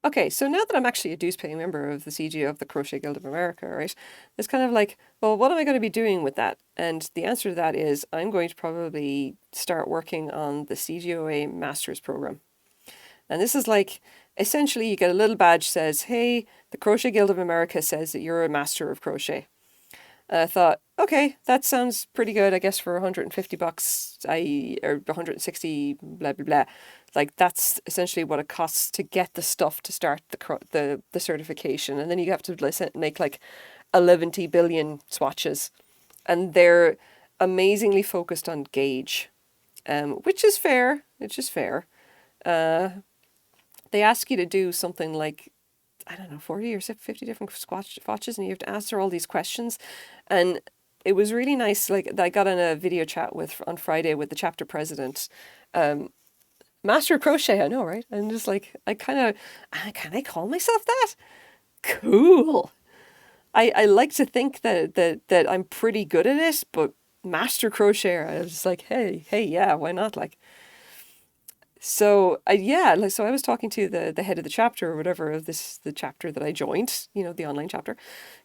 Okay, so now that I'm actually a dues-paying member of the CGO of the Crochet Guild of America, right, it's kind of like, well, what am I going to be doing with that? And the answer to that is I'm going to probably start working on the CGOA Masters program. And this is like, essentially you get a little badge says, hey, the Crochet Guild of America says that you're a master of crochet. And I thought, okay, that sounds pretty good, I guess, for $150, or 160, blah, blah, blah. Like, that's essentially what it costs to get the stuff to start the certification. And then you have to make like 11 billion swatches. And they're amazingly focused on gauge, which is fair. It's just fair. They ask you to do something like, I don't know, 40 or 50 different swatches, and you have to answer all these questions. And it was really nice. Like, I got in a video chat on Friday with the chapter president. Master of crochet, I know, right? I'm just like, can I call myself that? Cool. I like to think that I'm pretty good at it, but master crocheter, I was just like, hey, yeah, why not? Like, so so I was talking to the head of the chapter or whatever of the chapter that I joined, the online chapter,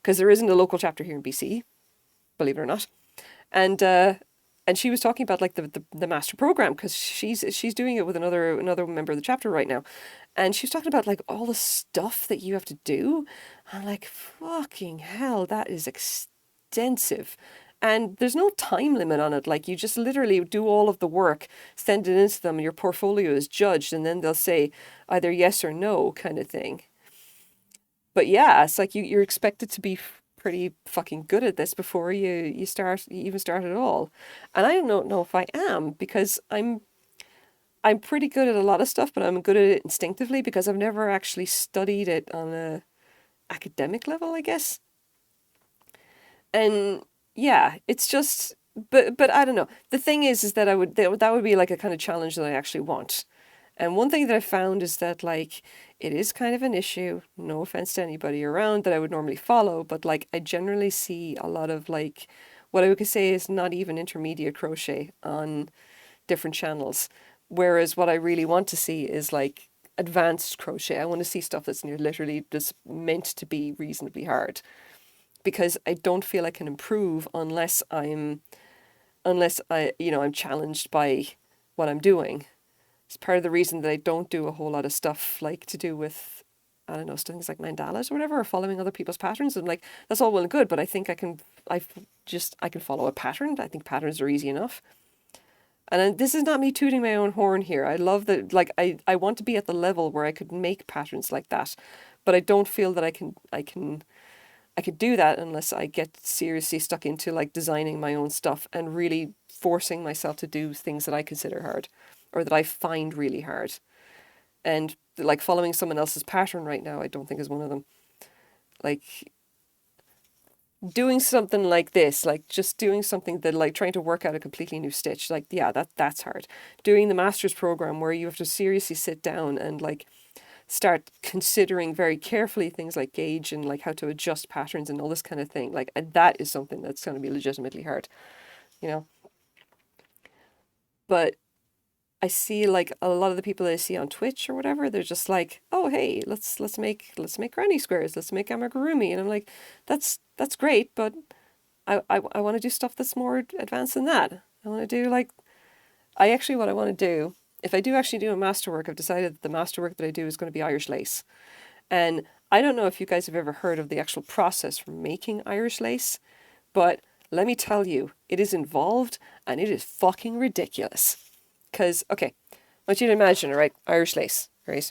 because there isn't a local chapter here in BC, believe it or not, and she was talking about like the master program, because she's doing it with another member of the chapter right now, and she was talking about like all the stuff that you have to do. I'm like, fucking hell, that is extensive. And there's no time limit on it. Like, you just literally do all of the work, send it into them, and your portfolio is judged, and then they'll say either yes or no kind of thing. But yeah, it's like you're expected to be pretty fucking good at this before you even start at all. And I don't know if I am, because I'm pretty good at a lot of stuff, but I'm good at it instinctively because I've never actually studied it on a academic level, I guess. And yeah, it's just, but I don't know. The thing is that that would be like a kind of challenge that I actually want. And one thing that I found is that, like, it is kind of an issue, no offense to anybody around that I would normally follow, but like, I generally see a lot of like what I would say is not even intermediate crochet on different channels. Whereas what I really want to see is like advanced crochet. I want to see stuff that's literally just meant to be reasonably hard, because I don't feel I can improve unless I'm challenged by what I'm doing. It's part of the reason that I don't do a whole lot of stuff like to do with, I don't know, things like mandalas or whatever, or following other people's patterns. And like, that's all well and good, but I think I can follow a pattern. I think patterns are easy enough. And this is not me tooting my own horn here. I love that, like, I want to be at the level where I could make patterns like that, but I don't feel that I could do that unless I get seriously stuck into like designing my own stuff and really forcing myself to do things that I consider hard or that I find really hard. And like, following someone else's pattern right now, I don't think is one of them. Like, doing something like this, like just doing something that, like, trying to work out a completely new stitch, like, yeah, that's hard. Doing the master's program where you have to seriously sit down and like start considering very carefully things like gauge and like how to adjust patterns and all this kind of thing, like, that is something that's going to be legitimately hard, you know. But I see like a lot of the people that I see on Twitch or whatever, they're just like, oh hey, let's make granny squares, let's make amigurumi, and I'm like, that's great, but I want to do stuff that's more advanced than that. I want to do like, what I want to do, if I do actually do a masterwork, I've decided that the masterwork that I do is going to be Irish lace. And I don't know if you guys have ever heard of the actual process for making Irish lace, but let me tell you, it is involved and it is fucking ridiculous. Because, okay, I want you to imagine, all right, Irish lace, right?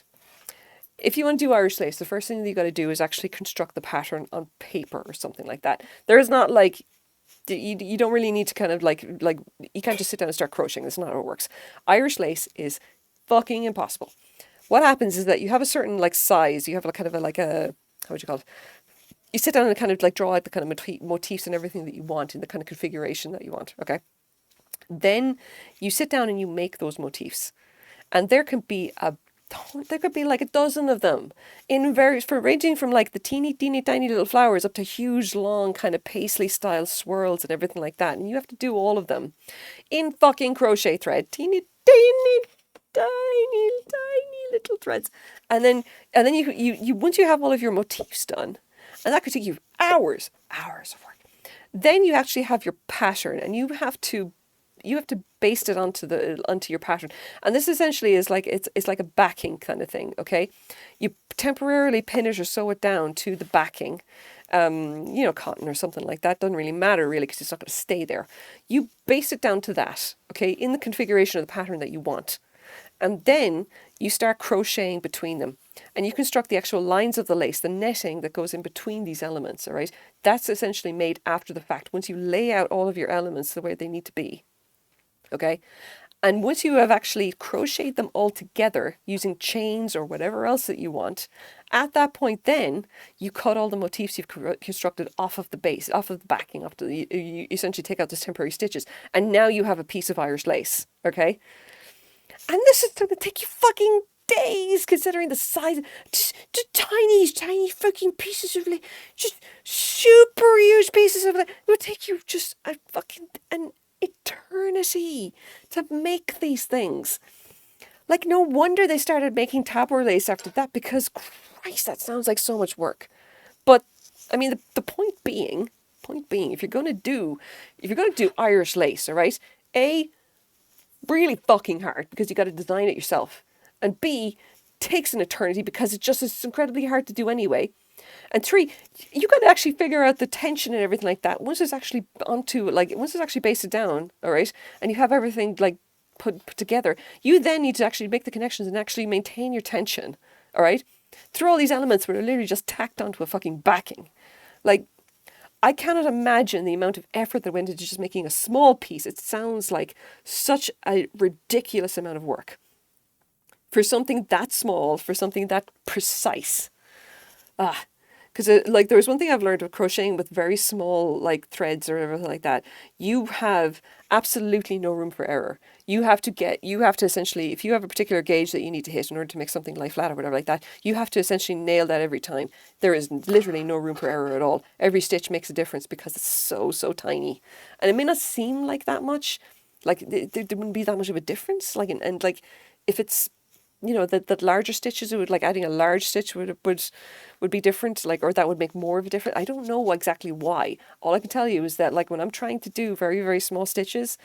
If you want to do Irish lace, the first thing that you got to do is actually construct the pattern on paper or something like that. There is not like, you don't really need to kind of like you can't just sit down and start crocheting. That's not how it works. Irish lace is fucking impossible. What happens is that you have a certain like size. You have a kind of a how would you call it? You sit down and kind of like draw out the kind of motifs and everything that you want in the kind of configuration that you want. Okay. Then you sit down and you make those motifs, and there can be a There could be like a dozen of them in various, for ranging from like the teeny tiny little flowers up to huge long kind of paisley style swirls and everything like that. And you have to do all of them in fucking crochet thread. Teeny tiny little threads. And then you once you have all of your motifs done, and that could take you hours of work. Then you actually have your pattern, and you have to baste it onto your pattern. And this essentially is like it's like a backing kind of thing, okay? You temporarily pin it or sew it down to the backing. Cotton or something like that. Doesn't really matter really because it's not going to stay there. You baste it down to that, okay, in the configuration of the pattern that you want. And then you start crocheting between them. And you construct the actual lines of the lace, the netting that goes in between these elements, all right? That's essentially made after the fact, once you lay out all of your elements the way they need to be. Okay? And once you have actually crocheted them all together using chains or whatever else that you want, at that point then you cut all the motifs you've constructed off of the base, off of the backing, you essentially take out those temporary stitches, and now you have a piece of Irish lace, okay? And this is going to take you fucking days, considering the size. Just tiny fucking pieces of lace. Just super huge pieces of lace. It would take you just an eternity to make these things. Like, no wonder they started making tabor lace after that, because Christ, that sounds like so much work. But I mean, the point being, if you're going to do Irish lace, all right, really fucking hard because you got to design it yourself, and B, takes an eternity because it's incredibly hard to do anyway, and 3, you got to actually figure out the tension and everything like that. Once it's actually basted down, all right, and you have everything like put together, you then need to actually make the connections and actually maintain your tension, all right, through all these elements where they're literally just tacked onto a fucking backing. Like, I cannot imagine the amount of effort that went into just making a small piece. It sounds like such a ridiculous amount of work for something that small, for something that precise. Because like, there was one thing I've learned with crocheting with very small like threads or everything like that. You have absolutely no room for error. You have to essentially, if you have a particular gauge that you need to hit in order to make something lie flat or whatever like that, you have to essentially nail that every time. There is literally no room for error at all. Every stitch makes a difference because it's so tiny. And it may not seem like that much, like there wouldn't be that much of a difference. Like, and like, if it's, that larger stitches, it would, like, adding a large stitch would be different, like, or that would make more of a difference. I don't know exactly why. All I can tell you is that, like, when I'm trying to do very, very small stitches,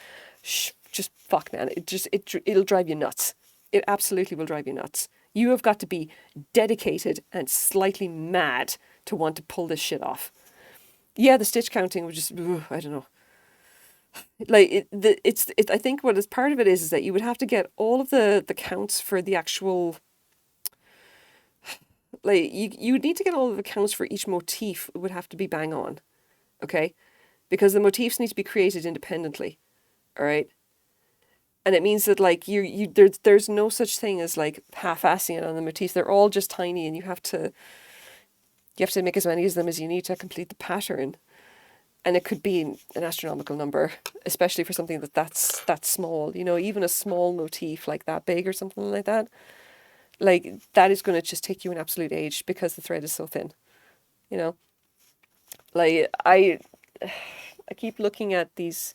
just fuck, man, it'll drive you nuts. It absolutely will drive you nuts. You have got to be dedicated and slightly mad to want to pull this shit off. Yeah, the stitch counting would just, I don't know. Like, I think what is part of it is that you would have to get all of the counts for the actual, like, you would need to get all of the counts for each motif. It would have to be bang on, okay, because the motifs need to be created independently, all right. And it means that, like, there's no such thing as like half-assing it on the motifs. They're all just tiny, and you have to make as many of them as you need to complete the pattern. And it could be an astronomical number, especially for something that's small. Even a small motif like that big or something like that, like, that is going to just take you an absolute age because the thread is so thin. Like, I keep looking at these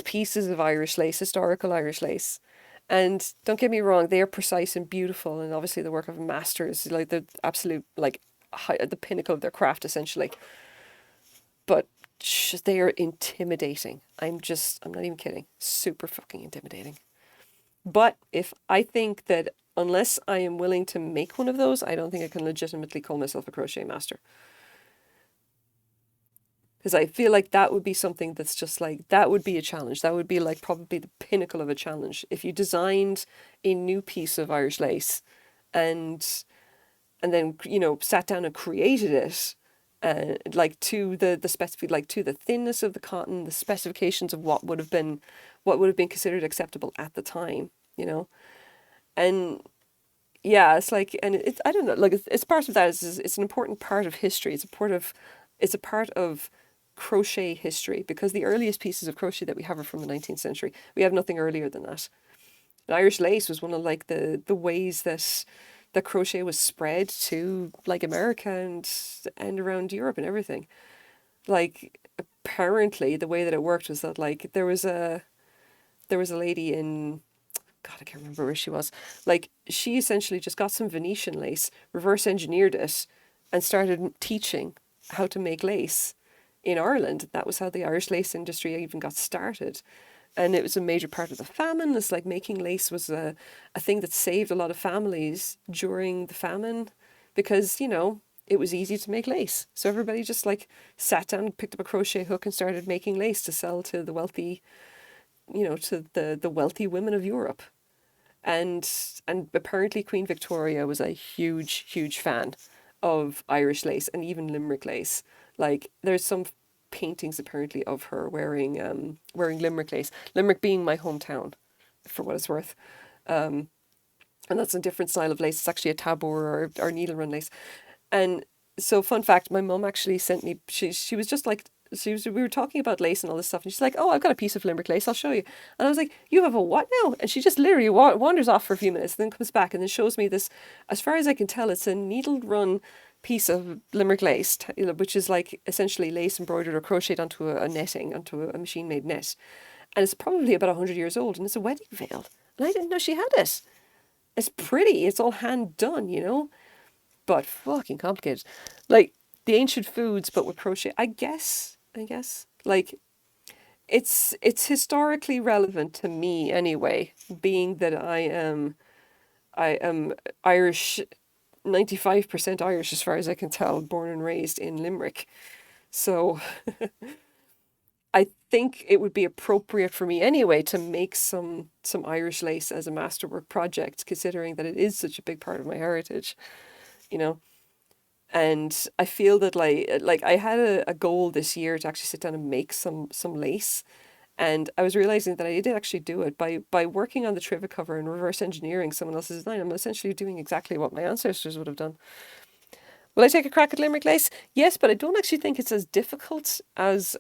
pieces of Irish lace, historical Irish lace, and don't get me wrong, they are precise and beautiful, and obviously the work of a master is like the absolute, like, the pinnacle of their craft, essentially. But they are intimidating. I'm not even kidding. Super fucking intimidating. But I think that unless I am willing to make one of those, I don't think I can legitimately call myself a crochet master. Because I feel like that would be something that's just like, that would be a challenge. That would be like probably the pinnacle of a challenge. If you designed a new piece of Irish lace and then, sat down and created it, like, to to the thinness of the cotton, the specifications of what would have been considered acceptable at the time, and yeah, it's like, and it's, I don't know, like, it's part of that. It's an important part of history. It's a part of crochet history, because the earliest pieces of crochet that we have are from the 19th century. We have nothing earlier than that. And Irish lace was one of like the ways that crochet was spread to like America and around Europe and everything. Like apparently the way that it worked was that like there was a lady in, God, I can't remember where she was. Like she essentially just got some Venetian lace, reverse engineered it, and started teaching how to make lace in Ireland. That was how the Irish lace industry even got started. And it was a major part of the famine. It's like making lace was a thing that saved a lot of families during the famine because, it was easy to make lace. So everybody just like sat down, picked up a crochet hook and started making lace to sell to the wealthy, to the wealthy women of Europe. And apparently Queen Victoria was a huge fan of Irish lace and even Limerick lace. Like there's some paintings apparently of her wearing Limerick lace. Limerick being my hometown, for what it's worth. And that's a different style of lace. It's actually a tabor or needle run lace. And so, fun fact, my mum actually sent me. She was just like we were talking about lace and all this stuff, and she's like, "Oh, I've got a piece of Limerick lace. I'll show you." And I was like, "You have a what now?" And she just literally wanders off for a few minutes, then comes back and then shows me this. As far as I can tell, it's a needle run piece of Limerick lace, which is like essentially lace embroidered or crocheted onto a netting, onto a machine made net, and it's probably about 100 years old, and it's a wedding veil, and I didn't know she had it. It's pretty. It's all hand done. But fucking complicated. Like the ancient foods, but with crochet. I guess. Like it's historically relevant to me anyway, being that I am Irish, 95% Irish as far as I can tell, born and raised in Limerick. So I think it would be appropriate for me anyway to make some Irish lace as a masterwork project, considering that it is such a big part of my heritage, you know. And I feel that like I had a goal this year to actually sit down and make some lace. And I was realizing that I did actually do it by working on the trivia cover and reverse engineering someone else's design. I'm essentially doing exactly what my ancestors would have done. Will I take a crack at Limerick lace? Yes, but I don't actually think it's as difficult as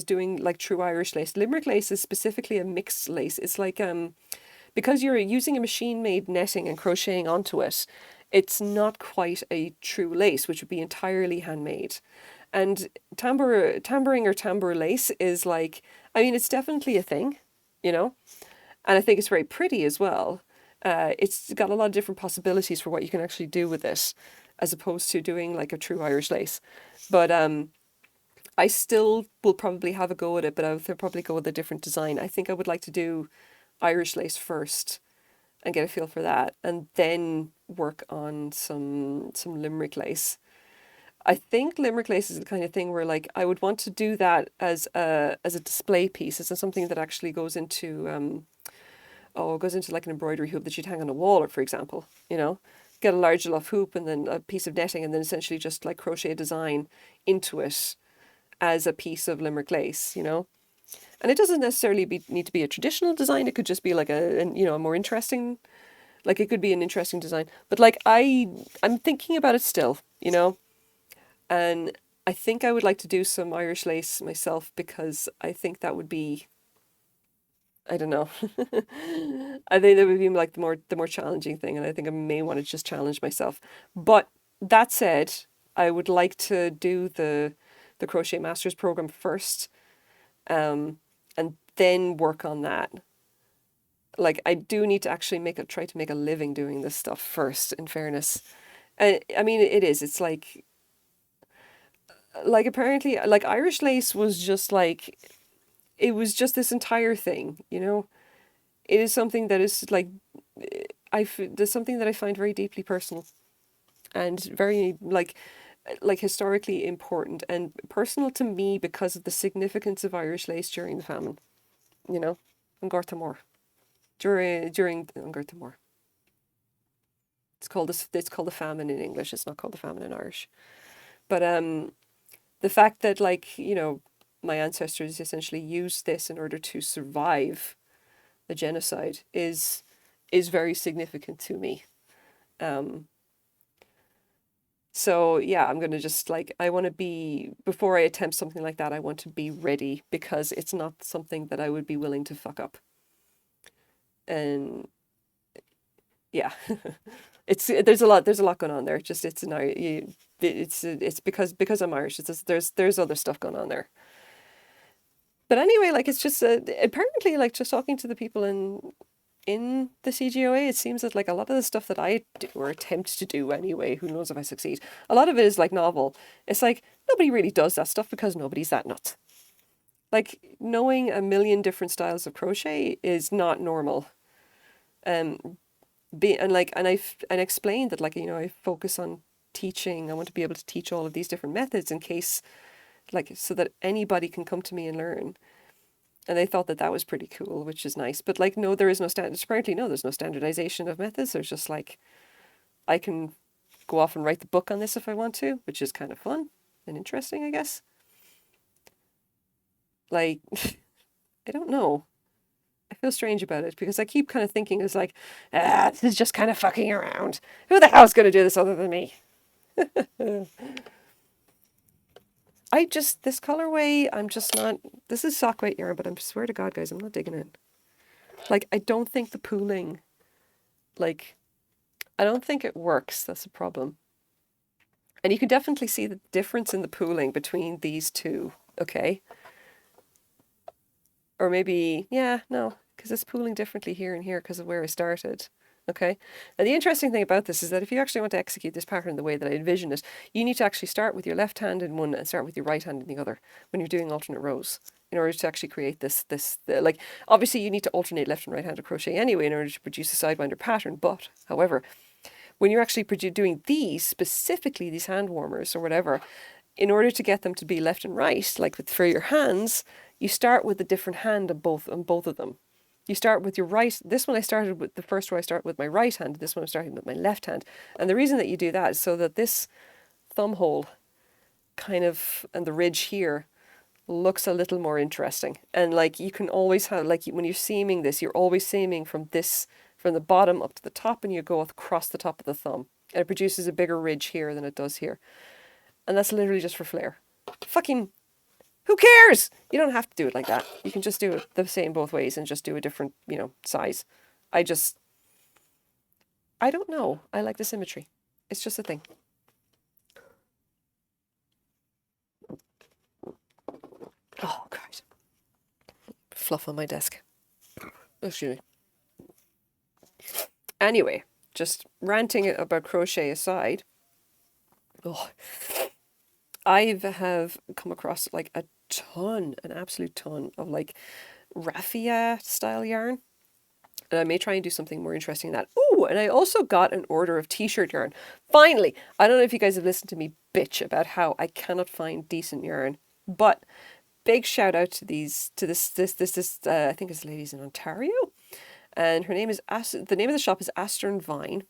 doing like true Irish lace. Limerick lace is specifically a mixed lace. It's like because you're using a machine made netting and crocheting onto it, it's not quite a true lace, which would be entirely handmade. And tambouring or tambour lace is like, I mean, it's definitely a thing, you know, and I think it's very pretty as well. It's got a lot of different possibilities for what you can actually do with it, as opposed to doing like a true Irish lace. But I still will probably have a go at it, but I'll probably go with a different design. I think I would like to do Irish lace first and get a feel for that, and then work on some Limerick lace. I think Limerick lace is the kind of thing where like I would want to do that as a display piece, as something that actually goes into like an embroidery hoop that you'd hang on a wall, or for example, get a large enough hoop and then a piece of netting, and then essentially just like crochet a design into it as a piece of Limerick lace. And it doesn't necessarily need to be a traditional design. It could just be like a more interesting, like it could be an interesting design. But like I'm thinking about it still. And I think I would like to do some Irish lace myself because I think that would be, I don't know. I think that would be like the more challenging thing, and I think I may want to just challenge myself. But that said, I would like to do the Crochet Masters program first, and then work on that. Like I do need to actually try to make a living doing this stuff first, in fairness. I mean it is. It's like apparently like Irish lace was just like it was just this entire thing. It is something that is like there's something that I find very deeply personal and very like historically important and personal to me because of the significance of Irish lace during the famine, you know, and Gortamore. During Gortamore. It's called the famine in English. It's not called the famine in Irish. But the fact that my ancestors essentially used this in order to survive the genocide is very significant to me. Um, so yeah, I'm gonna just like I want to be before I attempt something like that. I want to be ready because it's not something that I would be willing to fuck up. And Yeah. There's a lot going on there. Just it's an it's because I'm Irish. It's just, there's other stuff going on there. But anyway, like it's just apparently like just talking to the people in the CGOA, it seems that like a lot of the stuff that I do or attempt to do anyway, who knows if I succeed, a lot of it is like novel. It's like nobody really does that stuff because nobody's that nuts. Like knowing a million different styles of crochet is not normal. Um, and I explained that like I focus on teaching. I want to be able to teach all of these different methods in case like so that anybody can come to me and learn. And they thought that that was pretty cool, which is nice. But like, no, there is no standard. Apparently, no, there's no standardization of methods. There's just like, I can go off and write the book on this if I want to, which is kind of fun and interesting, I guess. Like, I don't know. I feel strange about it because I keep kind of thinking it's like, this is just kind of fucking around. Who the hell's going to do this other than me? this colorway, I'm just not, this is sock weight yarn, but I swear to God, guys, I'm not digging it. Like, I don't think the pooling, like, I don't think it works. That's the problem. And you can definitely see the difference in the pooling between these two, okay? Or maybe, yeah, no, because it's pooling differently here and here because of where I started. Okay. And the interesting thing about this is that if you actually want to execute this pattern the way that I envision it, you need to actually start with your left hand in one and start with your right hand in the other when you're doing alternate rows in order to actually create like, obviously you need to alternate left and right handed crochet anyway in order to produce a sidewinder pattern. But, however, when you're actually doing these, specifically these hand warmers or whatever, in order to get them to be left and right, like for your hands, you start with a different hand on both of them. You start with your right. This one I started with, the first row I start with my right hand. This one I'm starting with my left hand. And the reason that you do that is so that this thumb hole kind of, and the ridge here, looks a little more interesting. And like you can always have, like when you're seaming this, you're always seaming from the bottom up to the top, and you go across the top of the thumb. And it produces a bigger ridge here than it does here. And that's literally just for flair. Fucking, who cares? You don't have to do it like that. You can just do it the same both ways and just do a different, size. I don't know. I like the symmetry. It's just a thing. Oh, God. Fluff on my desk. Excuse me. Anyway, just ranting about crochet aside. Oh, I have come across like an absolute ton of like raffia style yarn. And I may try and do something more interesting than that. Ooh, and I also got an order of t-shirt yarn. Finally! I don't know if you guys have listened to me bitch about how I cannot find decent yarn, but big shout out to this I think this lady's in Ontario, and her name is the name of the shop is Astern Vine.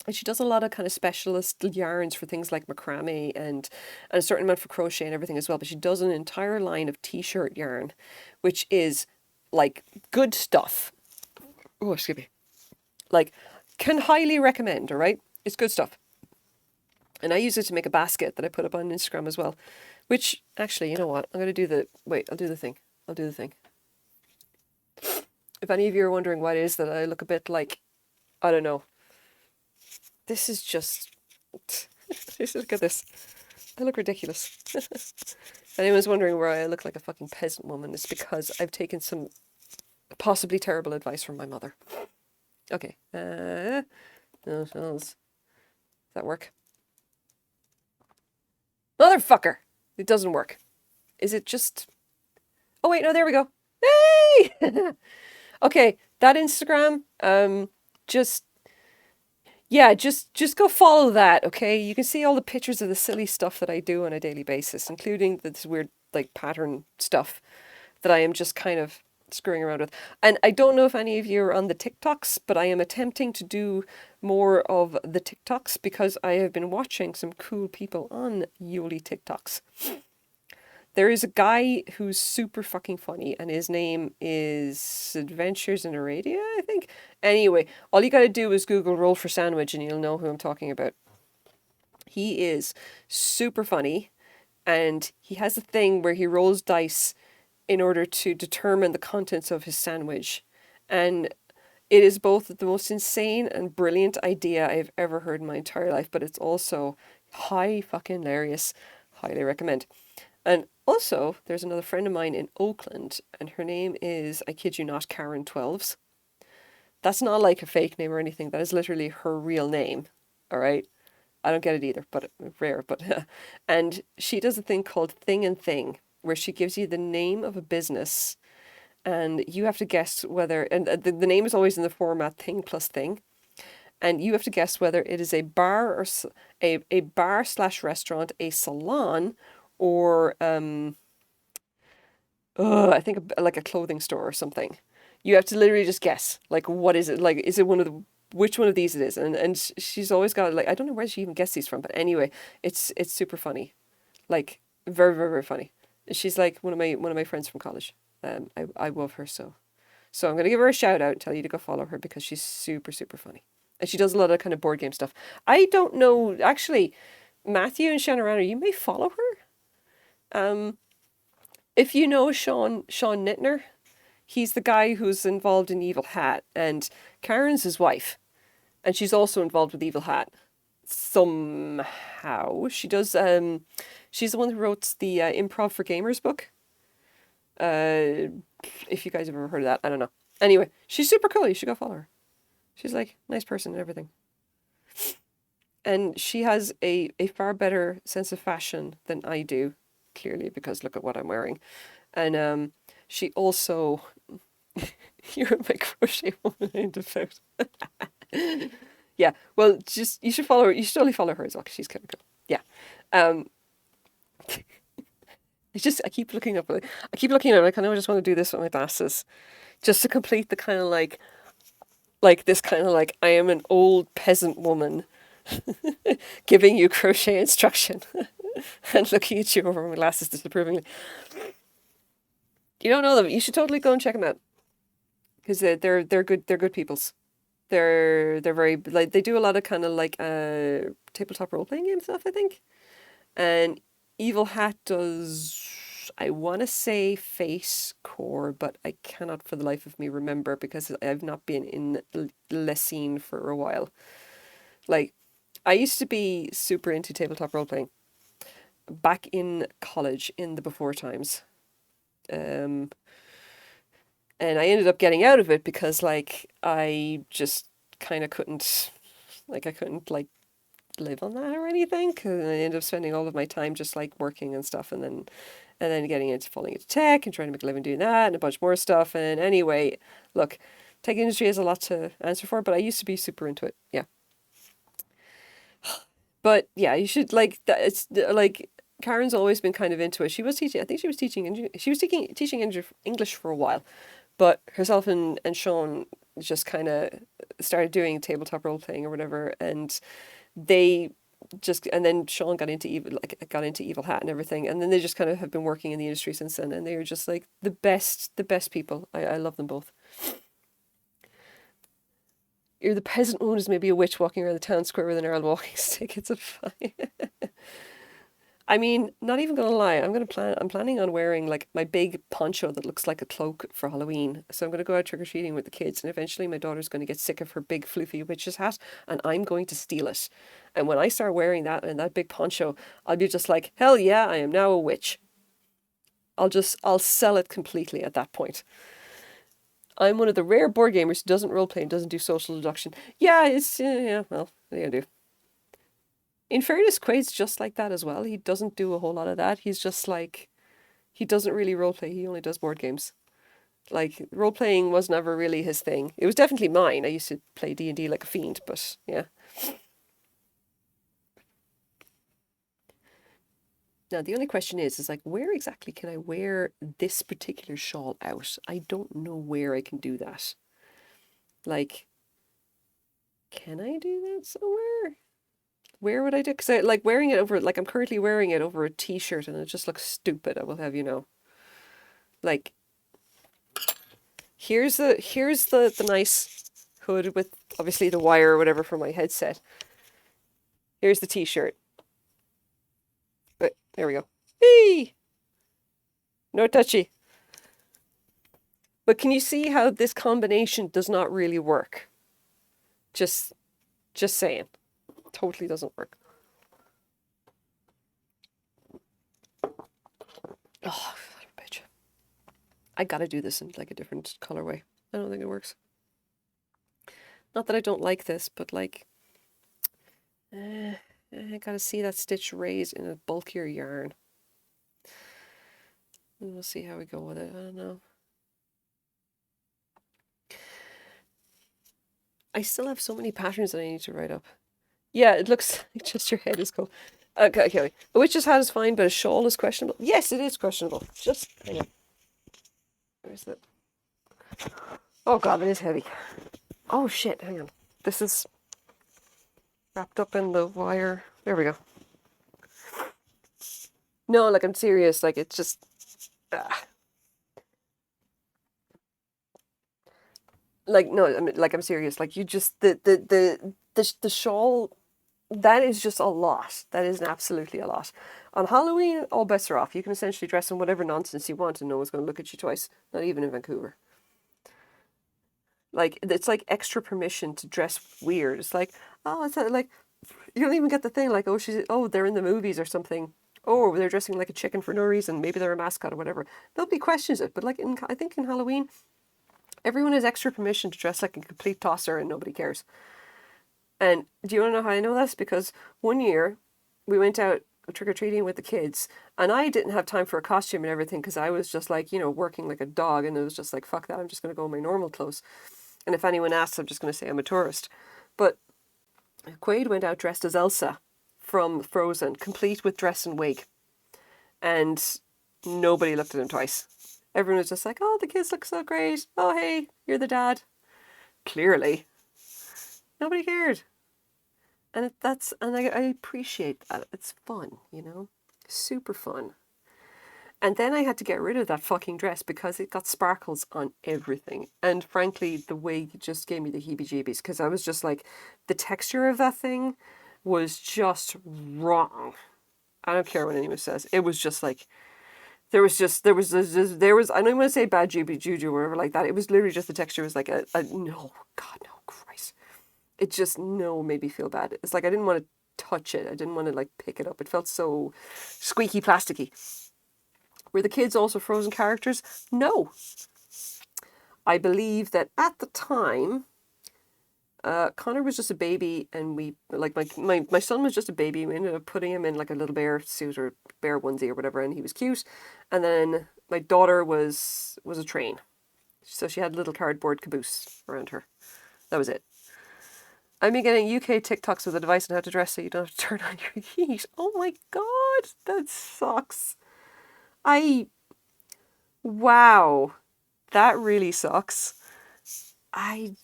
And she does a lot of kind of specialist yarns for things like macrame and a certain amount for crochet and everything as well. But she does an entire line of t-shirt yarn, which is like good stuff. Oh, excuse me. Like, can highly recommend, all right? It's good stuff. And I use it to make a basket that I put up on Instagram as well. Which, actually, you know what? I'm going to do I'll do the thing. If any of you are wondering why it is that I look a bit like, I don't know. This is just... Look at this. I look ridiculous. If anyone's wondering why I look like a fucking peasant woman, it's because I've taken some possibly terrible advice from my mother. Okay. Does that work? Motherfucker! It doesn't work. Is it just... Oh, wait, no, there we go. Hey! Okay, that Instagram, just go follow that, okay? You can see all the pictures of the silly stuff that I do on a daily basis, including this weird, like, pattern stuff that I am just kind of screwing around with. And I don't know if any of you are on the TikToks, but I am attempting to do more of the TikToks because I have been watching some cool people on Yoli TikToks. There is a guy who's super fucking funny, and his name is Adventures in Arabia, I think. Anyway, all you gotta do is Google roll for sandwich and you'll know who I'm talking about. He is super funny, and he has a thing where he rolls dice in order to determine the contents of his sandwich. And It is both the most insane and brilliant idea I've ever heard in my entire life, but it's also high fucking hilarious. Highly recommend. And also, there's another friend of mine in Oakland, and her name is, I kid you not, Karen Twelves. That's not like a fake name or anything. That is literally her real name. All right. I don't get it either, but rare. But and she does a thing called Thing and Thing, where she gives you the name of a business, and you have to guess whether. And the name is always in the format thing plus thing, and you have to guess whether it is a bar or a bar slash restaurant, a salon, or I think like a clothing store or something. You have to literally just guess, like, what is it? Like, is it one of the which one of these it is? And she's always got like I don't know where she even gets these from, but anyway, it's super funny, like very very very funny. She's like one of my friends from college. I love her so I'm gonna give her a shout out and tell you to go follow her because she's super super funny, and she does a lot of kind of board game stuff. I don't know actually, Matthew and Shannon, you may follow her. If you know Sean Nittner, he's the guy who's involved in Evil Hat, and Karen's his wife, and she's also involved with Evil Hat somehow. She does. She's the one who wrote the Improv for Gamers book. Uh, if you guys have ever heard of that, I don't know. Anyway, she's super cool. You should go follow her. She's like nice person and everything, and she has a far better sense of fashion than I do. Clearly, because look at what I'm wearing, and she also you're my crochet woman in defect. Yeah, well, just you should follow her. You should totally follow her as well. 'Cause she's kind of cool. Yeah, um, it's just I keep looking at it. I kind of just want to do this with my glasses, just to complete the kind of like this kind of like I am an old peasant woman giving you crochet instruction and looking at you over my glasses disapprovingly. You don't know them. You should totally go and check them out because they're good. They're good peoples. They're very like they do a lot of kind of like tabletop role playing game stuff, I think. And Evil Hat does I want to say face core, but I cannot for the life of me remember because I've not been in the scene for a while. Like I used to be super into tabletop role playing back in college in the before times. Um, and I ended up getting out of it because like I just kind of couldn't like I couldn't like live on that or anything. Cause I ended up spending all of my time just like working and stuff, and then getting into falling into tech and trying to make a living doing that and a bunch more stuff. And anyway, look, tech industry has a lot to answer for, but I used to be super into it. Yeah, but yeah, you should like that. It's like Karen's always been kind of into it. She was teaching. I think she was teaching. She was teaching English for a while, but herself and Sean just kind of started doing tabletop role playing or whatever, and they just and then Sean got into Evil Hat and everything, and then they just kind of have been working in the industry since then, and they are just like the best people. I love them both. You're the peasant woman is maybe a witch walking around the town square with an Earl walking stick. It's a fine. I mean, not even gonna lie, I'm planning on wearing like my big poncho that looks like a cloak for Halloween. So I'm gonna go out trick or treating with the kids, and eventually my daughter's gonna get sick of her big floofy witch's hat, and I'm going to steal it. And when I start wearing that and that big poncho, I'll be just like, hell yeah, I am now a witch. I'll sell it completely at that point. I'm one of the rare board gamers who doesn't roleplay and doesn't do social deduction. Yeah, it's yeah, well, what are you gonna do? In fairness, Quaid's just like that as well. He doesn't do a whole lot of that. He's just like he doesn't really roleplay. He only does board games. Like role playing was never really his thing. It was definitely mine. I used to play D&D like a fiend, but yeah. Now the only question is like where exactly can I wear this particular shawl out? I don't know where I can do that. Like, can I do that somewhere? Where would I do? Because I like wearing it over. Like I'm currently wearing it over a t-shirt, and it just looks stupid. I will have you know. Like here's the nice hood with obviously the wire or whatever for my headset. Here's the t-shirt. But there we go. Hey, no touchy. But can you see how this combination does not really work? Just saying. Totally doesn't work. Oh, bitch. I gotta do this in like a different colorway. I don't think it works. Not that I don't like this, but like, I gotta see that stitch raised in a bulkier yarn. And we'll see how we go with it. I don't know. I still have so many patterns that I need to write up. Yeah, it looks like just your head is cool. Okay. A witch's hat is fine, but a shawl is questionable. Yes, it is questionable. Just hang on. Where's it? Oh god, it is heavy. Oh shit, hang on. This is wrapped up in the wire. There we go. No, like I'm serious. Like it's just. Like no, I mean, like I'm serious. Like you just the shawl. That is just a lot. That is absolutely a lot. On Halloween, all bets are off. You can essentially dress in whatever nonsense you want and no one's going to look at you twice. Not even in Vancouver. Like, it's like extra permission to dress weird. It's like, oh, it's like, you don't even get the thing like, oh, they're in the movies or something. Oh, they're dressing like a chicken for no reason. Maybe they're a mascot or whatever. Nobody questions it. But like, I think in Halloween, everyone has extra permission to dress like a complete tosser and nobody cares. And do you want to know how I know this? Because one year we went out trick-or-treating with the kids and I didn't have time for a costume and everything because I was just like, working like a dog and it was just like, fuck that, I'm just going to go in my normal clothes. And if anyone asks, I'm just going to say I'm a tourist. But Quaid went out dressed as Elsa from Frozen, complete with dress and wig. And nobody looked at him twice. Everyone was just like, oh, the kids look so great. Oh, hey, you're the dad. Clearly. Nobody cared. And I appreciate that. It's fun, super fun. And then I had to get rid of that fucking dress because it got sparkles on everything. And frankly, the wig just gave me the heebie-jeebies because I was just like, the texture of that thing was just wrong. I don't care what anyone says. It was just like, there was, I don't want to say bad juju or whatever like that. It was literally just the texture was like no, God, no, Christ. It just, no, made me feel bad. It's like I didn't want to touch it. I didn't want to like pick it up. It felt so squeaky plasticky. Were the kids also Frozen characters? No. I believe that at the time, Connor was just a baby and we, like my son was just a baby. We ended up putting him in like a little bear suit or bear onesie or whatever and he was cute. And then my daughter was a train. So she had a little cardboard caboose around her. That was it. I've been getting UK TikToks with advice on how to dress so you don't have to turn on your heat. Oh my god, that sucks. Wow, that really sucks. That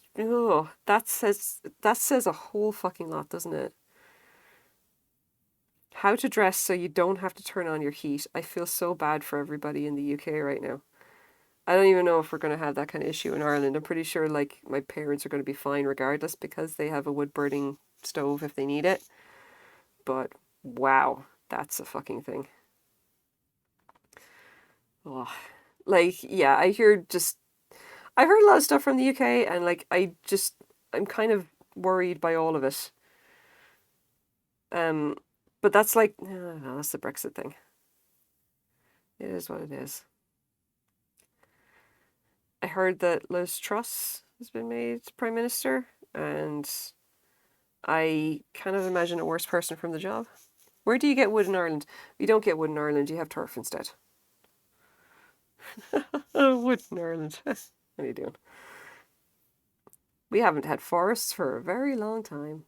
says a whole fucking lot, doesn't it? How to dress so you don't have to turn on your heat. I feel so bad for everybody in the UK right now. I don't even know if we're going to have that kind of issue in Ireland. I'm pretty sure like my parents are going to be fine regardless because they have a wood burning stove if they need it. But wow, that's a fucking thing. Oh, like, yeah, I've heard a lot of stuff from the UK and like I'm kind of worried by all of it. But that's like, no, that's the Brexit thing. It is what it is. I heard that Liz Truss has been made Prime Minister, and I kind of imagine a worse person from the job. Where do you get wood in Ireland? You don't get wood in Ireland, you have turf instead. Wood in Ireland. What are you doing? We haven't had forests for a very long time.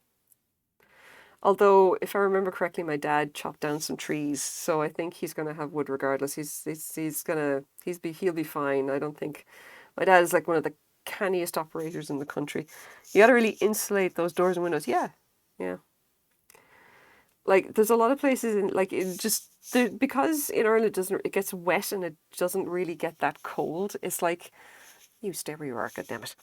Although, if I remember correctly, my dad chopped down some trees, so I think he's gonna have wood regardless. He'll be fine. I don't think my dad is like one of the canniest operators in the country. You got to really insulate those doors and windows. Yeah, yeah. Like there's a lot of places in like it just because in Ireland it gets wet and it doesn't really get that cold. It's like you stay where you are. God damn it.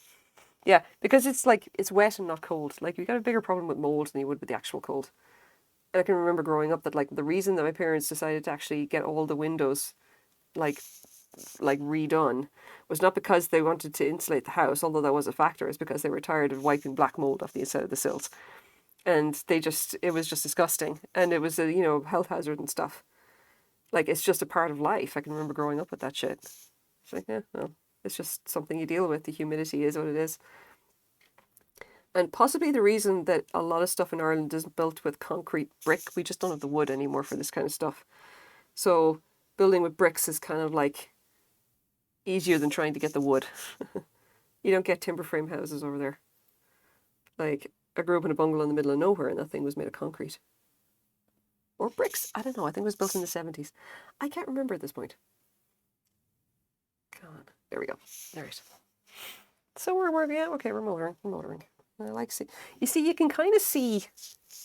Yeah, because it's like it's wet and not cold. Like you got a bigger problem with mold than you would with the actual cold. And I can remember growing up that like the reason that my parents decided to actually get all the windows like like redone was not because they wanted to insulate the house, although that was a factor. It's because they were tired of wiping black mold off the inside of the sills, and it was just disgusting, and it was a health hazard and stuff. Like, it's just a part of life. I can remember growing up with that shit. It's like, yeah, well, it's just something you deal with. The humidity is what it is. And possibly the reason that a lot of stuff in Ireland is built with concrete brick, we just don't have the wood anymore for this kind of stuff. So building with bricks is kind of like easier than trying to get the wood. You don't get timber frame houses over there. Like, I grew up in a bungalow in the middle of nowhere and that thing was made of concrete. Or bricks. I don't know. I think it was built in the 70s. I can't remember at this point. Come on. There we go. All right. So yeah, okay, we're motoring. I like see. You see, you can kind of see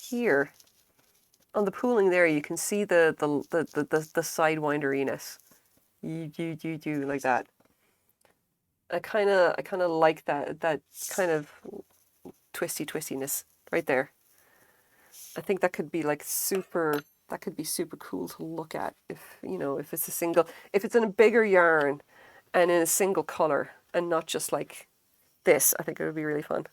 here on the pooling there. You can see the sidewinderiness. You like that. I kind of like that kind of twistiness right there. I think that could be like super. That could be super cool to look at if if it's in a bigger yarn and in a single color and not just like this. I think it would be really fun.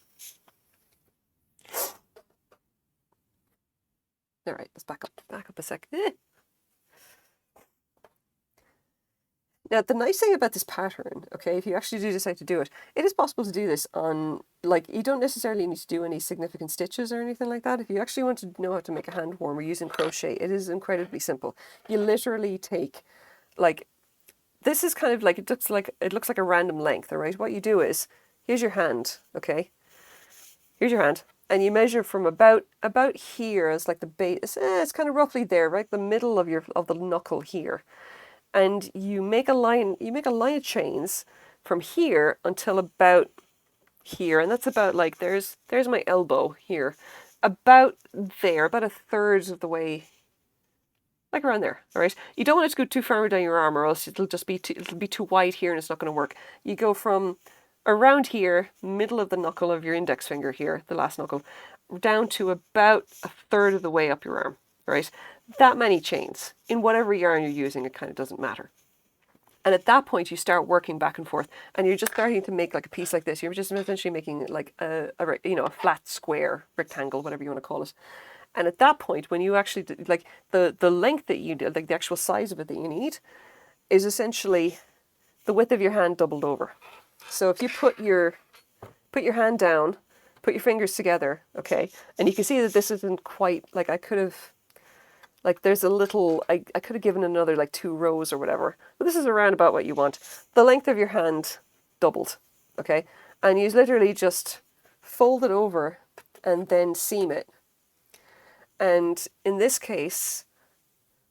All right, let's back up a sec. Now, the nice thing about this pattern, okay, if you actually do decide to do it, it is possible to do this on, like, you don't necessarily need to do any significant stitches or anything like that. If you actually want to know how to make a hand warmer using crochet, it is incredibly simple. You literally take, like, this is kind of like, it looks like a random length, all right? What you do is, here's your hand, okay? Here's your hand. And you measure from about here as like the base. It's kind of roughly there, right? The middle of the knuckle here. And you make a line of chains from here until about here. And that's about like, there's my elbow here. About there, about a third of the way, like around there, all right? You don't want it to go too far down your arm or else it'll be too wide here and it's not going to work. You go from around here, middle of the knuckle of your index finger here, the last knuckle, down to about a third of the way up your arm, right? That many chains. In whatever yarn you're using, it kind of doesn't matter. And at that point, you start working back and forth, and you're just starting to make like a piece like this. You're just essentially making like a flat square, rectangle, whatever you want to call it. And at that point, when you actually, like, the length that you do, like the actual size of it that you need, is essentially the width of your hand doubled over. So if you put your hand down, put your fingers together, okay, and you can see that this isn't quite, like, I could have, like, there's a little, I could have given another, like, 2 rows or whatever, but this is around about what you want. The length of your hand doubled, okay, and you literally just fold it over and then seam it. And in this case,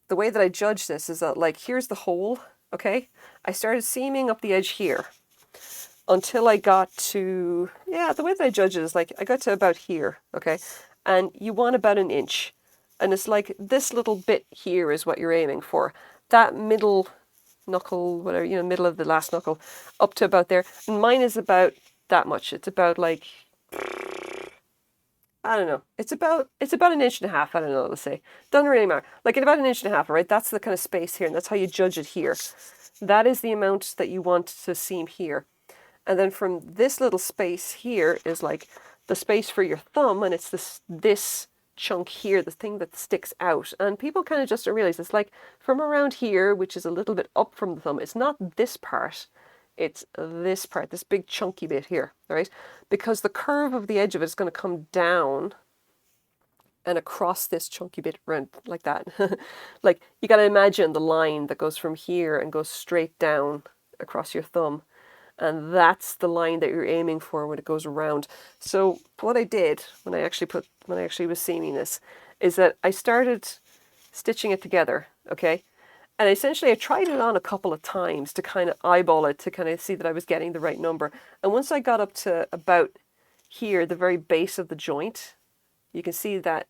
the way that I judge this is that, like, here's the hole, okay, I started seaming up the edge here until I got to, the way that I judge it is like, I got to about here, okay? And you want about 1 inch. And it's like this little bit here is what you're aiming for. That middle knuckle, whatever, middle of the last knuckle, up to about there. And mine is about that much. It's about like, I don't know. It's about 1.5 inches. I don't know, let's say. Doesn't really matter. Like, at about 1.5 inches, right? That's the kind of space here, and that's how you judge it here. That is the amount that you want to seam here. And then from this little space here is like the space for your thumb, and it's this chunk here, the thing that sticks out. And people kind of just don't realize it's like from around here, which is a little bit up from the thumb. It's not this part, it's this part, this big chunky bit here, all right? Because the curve of the edge of it is going to come down and across this chunky bit around like that. Like, you got to imagine the line that goes from here and goes straight down across your thumb. And that's the line that you're aiming for when it goes around. So what I did when I actually was seaming this is that I started stitching it together, okay? And essentially I tried it on a couple of times to kind of eyeball it, to kind of see that I was getting the right number. And once I got up to about here, the very base of the joint, you can see that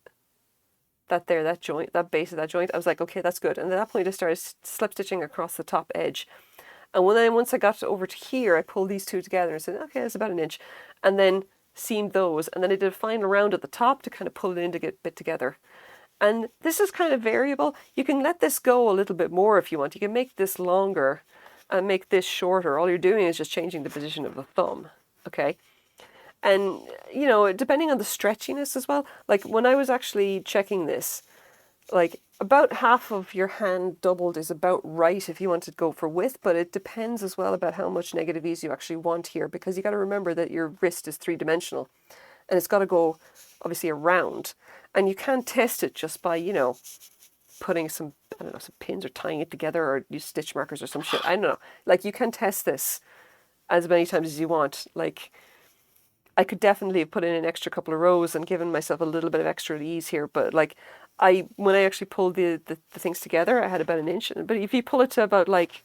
joint, that base of that joint, I was like, okay, that's good. And at that point I started slip stitching across the top edge. And once I got over to here, I pulled these two together and said, okay, that's about 1 inch. And then seamed those. And then I did a final round at the top to kind of pull it in to get a bit together. And this is kind of variable. You can let this go a little bit more if you want. You can make this longer. and make this shorter, all you're doing is just changing the position of the thumb, okay? And, you know, depending on the stretchiness as well, like when I was actually checking this, like about half of your hand doubled is about right if you want to go for width, but it depends as well about how much negative ease you actually want here, because you got to remember that your wrist is three-dimensional and it's got to go obviously around, and you can test it just by, you know, putting some, I don't know, some pins or tying it together or use stitch markers or some shit. I don't know. Like you can test this as many times as you want. Like I could definitely have put in an extra couple of rows and given myself a little bit of extra ease here, but like when I actually pulled the things together, I had about an inch. But if you pull it to about like,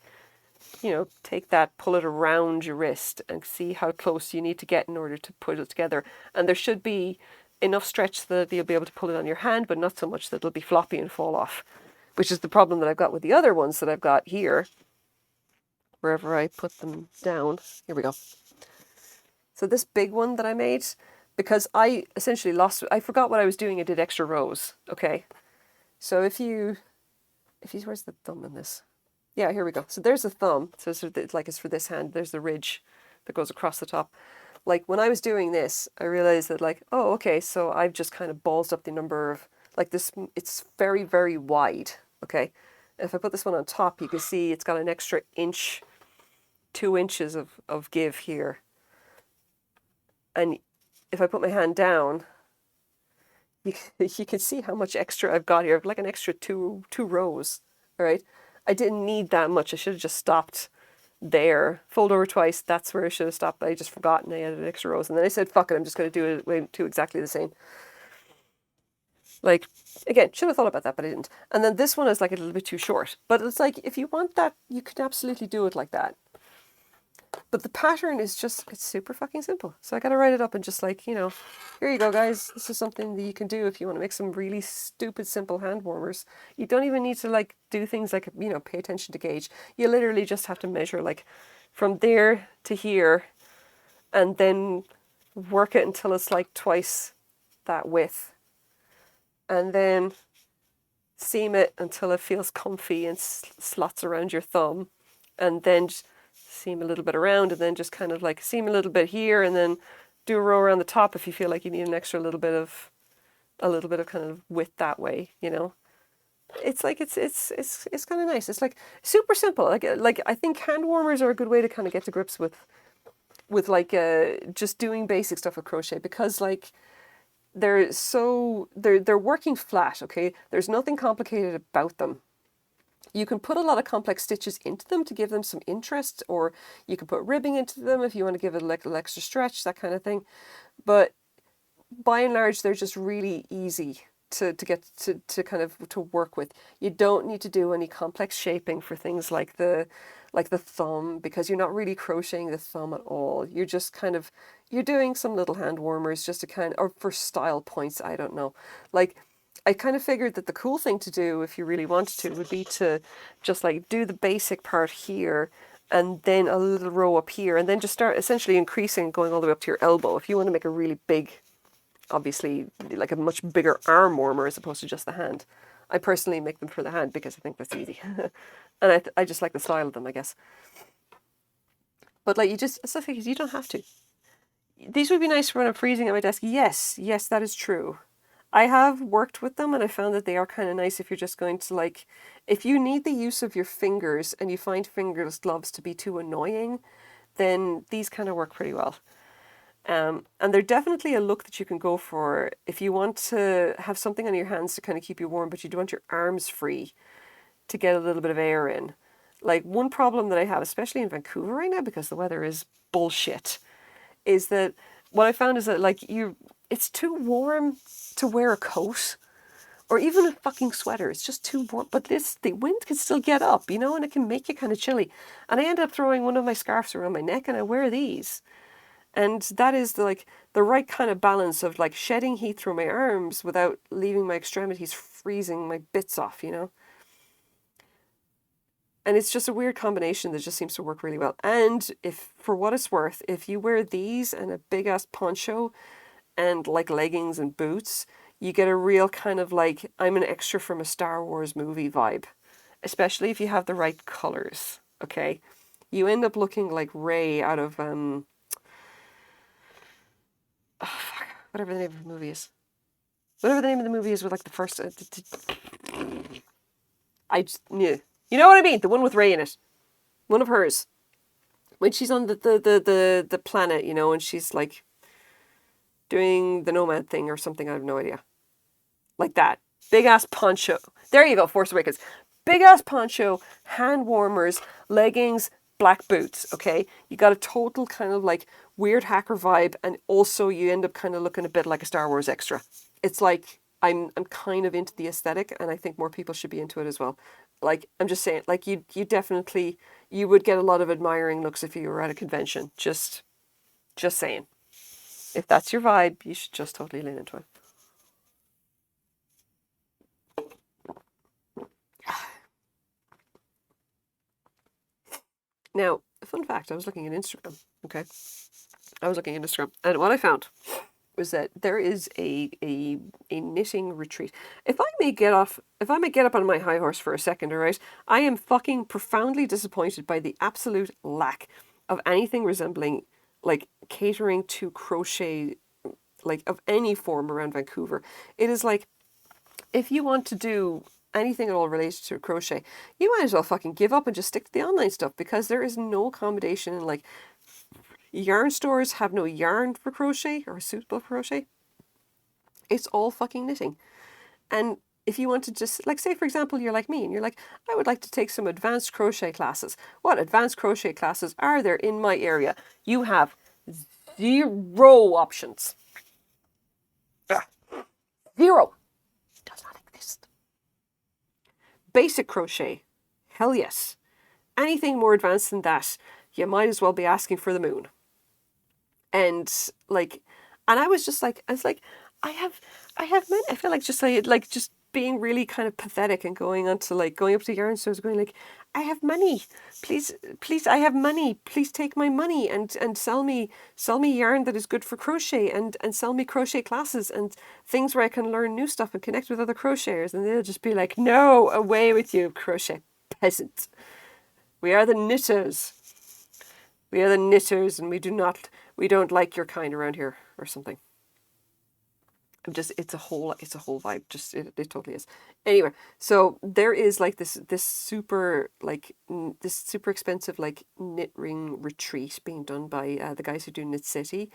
you know, take that, pull it around your wrist and see how close you need to get in order to put it together. And there should be enough stretch that you'll be able to pull it on your hand, but not so much that it'll be floppy and fall off, which is the problem that I've got with the other ones that I've got here, wherever I put them down. Here we go. So this big one that I made, because I essentially I forgot what I was doing. I did extra rows, okay? So if you, where's the thumb in this? Yeah, here we go. So there's the thumb. So it's like it's for this hand. There's the ridge that goes across the top. Like when I was doing this, I realized that like, oh, okay, so I've just kind of ballsed up the number of, like this, it's very, very wide, okay? If I put this one on top, you can see it's got an extra inch, 2 inches of give here. And if I put my hand down, you can see how much extra I've got here. I've like an extra two rows, all right? I didn't need that much. I should have just stopped there. Fold over twice, that's where I should have stopped. I just forgot and I added extra rows. And then I said, fuck it, I'm just going to do exactly the same. Like, again, should have thought about that, but I didn't. And then this one is like a little bit too short. But it's like, if you want that, you can absolutely do it like that. But the pattern is just, it's super fucking simple. So I got to write it up and just like, you know, here you go, guys. This is something that you can do if you want to make some really stupid, simple hand warmers. You don't even need to like do things like, you know, pay attention to gauge. You literally just have to measure like from there to here and then work it until it's like twice that width. And then seam it until it feels comfy and slots around your thumb. And then seam a little bit around and then just kind of like seam a little bit here and then do a row around the top if you feel like you need an extra little bit of kind of width that way, you know. It's like it's kind of nice. It's like super simple. Like I think hand warmers are a good way to kind of get to grips with like just doing basic stuff with crochet, because like they're working flat, okay? There's nothing complicated about them. You can put a lot of complex stitches into them to give them some interest, or you can put ribbing into them if you want to give it a little extra stretch, that kind of thing. But by and large, they're just really easy to get to kind of to work with. You don't need to do any complex shaping for things like the thumb, because you're not really crocheting the thumb at all. You're just kind of, you're doing some little hand warmers just to kind of, or for style points, I don't know. Like, I kind of figured that the cool thing to do, if you really wanted to, would be to just like do the basic part here and then a little row up here, and then just start essentially increasing, going all the way up to your elbow. If you want to make a really big, obviously like a much bigger arm warmer as opposed to just the hand. I personally make them for the hand because I think that's easy. And I just like the style of them, I guess. But like you don't have to. These would be nice for when I'm freezing at my desk. Yes, that is true. I have worked with them and I found that they are kind of nice if you're just going to like, if you need the use of your fingers and you find fingerless gloves to be too annoying, then these kind of work pretty well. And they're definitely a look that you can go for if you want to have something on your hands to kind of keep you warm, but you don't want your arms free to get a little bit of air in. Like one problem that I have, especially in Vancouver right now, because the weather is bullshit, is that what I found is that like it's too warm to wear a coat or even a fucking sweater. It's just too warm. But the wind can still get up, you know, and it can make you kind of chilly. And I end up throwing one of my scarves around my neck and I wear these. And that is the right kind of balance of like shedding heat through my arms without leaving my extremities freezing my bits off, you know. And it's just a weird combination that just seems to work really well. And if, for what it's worth, if you wear these and a big ass poncho and like leggings and boots, you get a real kind of like, I'm an extra from a Star Wars movie vibe. Especially if you have the right colors, okay? you end up looking like Ray out of whatever the name of the movie is. Whatever the name of the movie is with like the first. I just yeah. You know what I mean? The one with Ray in it. One of hers. When she's on the planet, you know, and she's like doing the nomad thing or something. I have no idea. Like that. Big ass poncho. There you go, Force Awakens. Big ass poncho, hand warmers, leggings, black boots, okay? You got a total kind of like weird hacker vibe, and also you end up kind of looking a bit like a Star Wars extra. It's like I'm kind of into the aesthetic, and I think more people should be into it as well. Like I'm just saying, like you definitely you would get a lot of admiring looks if you were at a convention. Just saying. If that's your vibe, you should just totally lean into it. Now, fun fact, I was looking at Instagram, okay? I was looking at Instagram, and what I found was that there is a knitting retreat. If I may get up on my high horse for a second, all right, I am fucking profoundly disappointed by the absolute lack of anything resembling like catering to crochet, like of any form around Vancouver. It is like if you want to do anything at all related to crochet, you might as well fucking give up and just stick to the online stuff, because there is no accommodation in like yarn stores have no yarn for crochet or suitable for crochet. It's all fucking knitting. And if you want to just, like, say for example, you're like me and you're like, I would like to take some advanced crochet classes. What advanced crochet classes are there in my area? You have 0 options. Ugh. 0. Does not exist. Basic crochet. Hell yes. Anything more advanced than that, you might as well be asking for the moon. And like, and I was like, I have men. I feel like just being really kind of pathetic and going up to yarn stores, going like, I have money, please, I have money, please take my money and sell me yarn that is good for crochet, and sell me crochet classes and things where I can learn new stuff and connect with other crocheters. And they'll just be like, no, away with you, crochet peasant. We are the knitters. We are the knitters, and we don't like your kind around here, or something. It's a whole vibe. Just it totally is. Anyway, so there is like this super expensive like knit ring retreat being done by the guys who do Knit City,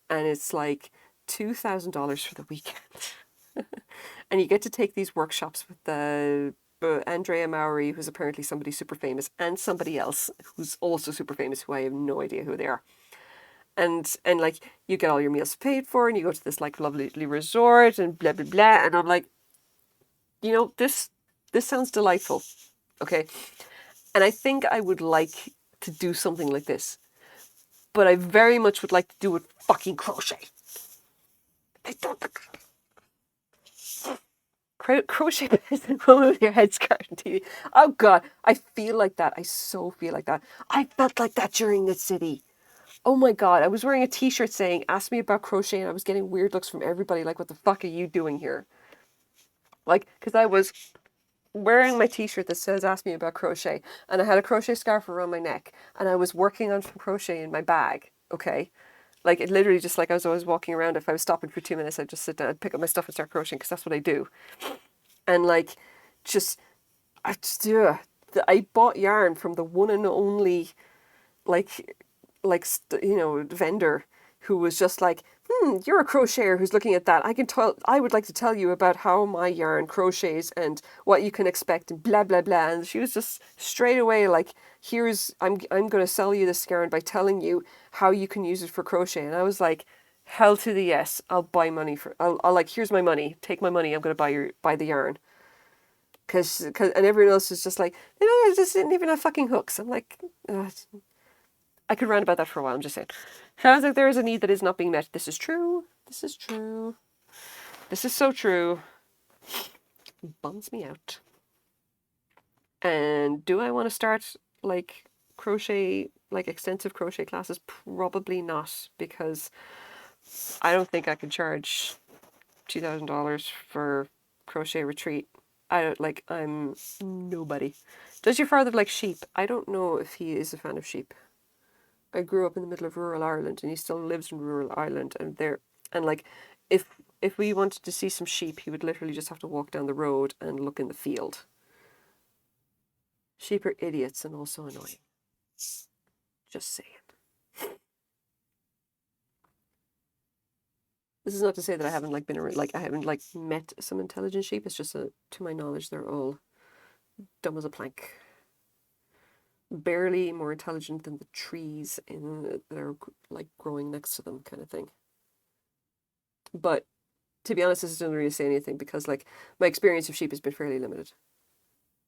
and it's like $2,000 for the weekend, and you get to take these workshops with the Andrea Mowry, who's apparently somebody super famous, and somebody else who's also super famous, who I have no idea who they are. And like you get all your meals paid for, and you go to this like lovely resort and blah blah blah. And I'm like, you know, this sounds delightful, okay? And I think I would like to do something like this, but I very much would like to do it fucking crochet. Crochet peasant woman with your headscarf and TV. Oh god, I feel like that. I so feel like that. I felt like that during Knit City. Oh my god, I was wearing a t-shirt saying, ask me about crochet, and I was getting weird looks from everybody like, what the fuck are you doing here? Like, because I was wearing my t-shirt that says, ask me about crochet, and I had a crochet scarf around my neck, and I was working on some crochet in my bag, okay? Like, it literally just like I was always walking around. If I was stopping for 2 minutes, I'd just sit down, I'd pick up my stuff and start crocheting, because that's what I do. And like, I bought yarn from the one and only, like vendor, who was just like, you're a crocheter who's looking at that. I would like to tell you about how my yarn crochets and what you can expect and blah, blah, blah. And she was just straight away like, I'm going to sell you this yarn by telling you how you can use it for crochet. And I was like, hell to the yes, I'll buy money I'll like, here's my money, take my money, I'm going to buy the yarn. And everyone else is just like, this isn't even have fucking hooks. I'm like, I could rant about that for a while, I'm just saying. Sounds like there is a need that is not being met. This is true. This is true. This is so true. It bums me out. And do I want to start like crochet, like extensive crochet classes? Probably not, because I don't think I can charge $2,000 for crochet retreat. I don't like, I'm nobody. Does your father like sheep? I don't know if he is a fan of sheep. I grew up in the middle of rural Ireland, and he still lives in rural Ireland, and like, if we wanted to see some sheep, he would literally just have to walk down the road and look in the field. Sheep are idiots and also annoying. Just saying. This is not to say that I haven't like been like I haven't like met some intelligent sheep. It's just to my knowledge, they're all dumb as a plank. Barely more intelligent than the trees in that are like growing next to them, kind of thing. But to be honest, this doesn't really say anything because like my experience of sheep has been fairly limited.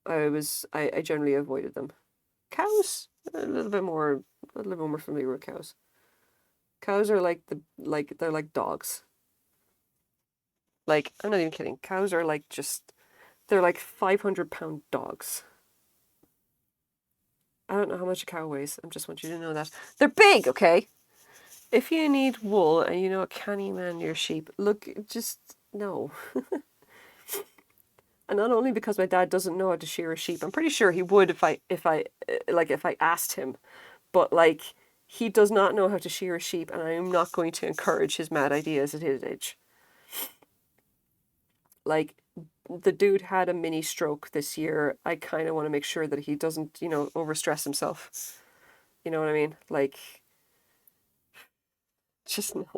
I generally avoided them. Cows, a little bit more familiar with cows. Cows are they're like dogs. Like, I'm not even kidding. Cows are like they're like 500-pound dogs. I don't know how much a cow weighs. I just want you to know that. They're big, okay? If you need wool and you know a canny man your sheep, look, just no. And not only because my dad doesn't know how to shear a sheep, I'm pretty sure he would if I asked him, but like he does not know how to shear a sheep, and I am not going to encourage his mad ideas at his age. Like, the dude had a mini stroke this year. I kind of want to make sure that he doesn't, overstress himself. You know what I mean? Like, just no.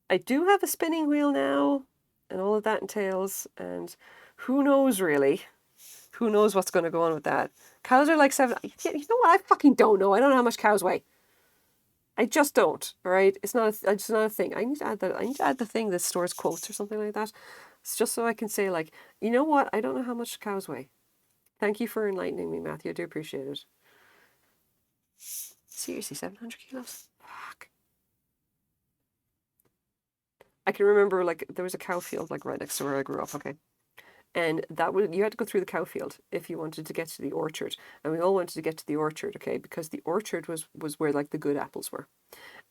I do have a spinning wheel now, and all of that entails, and who knows really? Who knows what's going to go on with that? Cows are like 7. You know what? I fucking don't know. I don't know how much cows weigh. I just don't. All right, it's not a thing. I need to add that. I need to add the thing that stores quotes or something like that. It's just so I can say like, you know what? I don't know how much cows weigh. Thank you for enlightening me, Matthew. I do appreciate it. Seriously, 700 kilos? Fuck. I can remember like there was a cow field like right next to where I grew up. Okay, and you had to go through the cow field if you wanted to get to the orchard, and we all wanted to get to the orchard. Okay, because the orchard was where like the good apples were.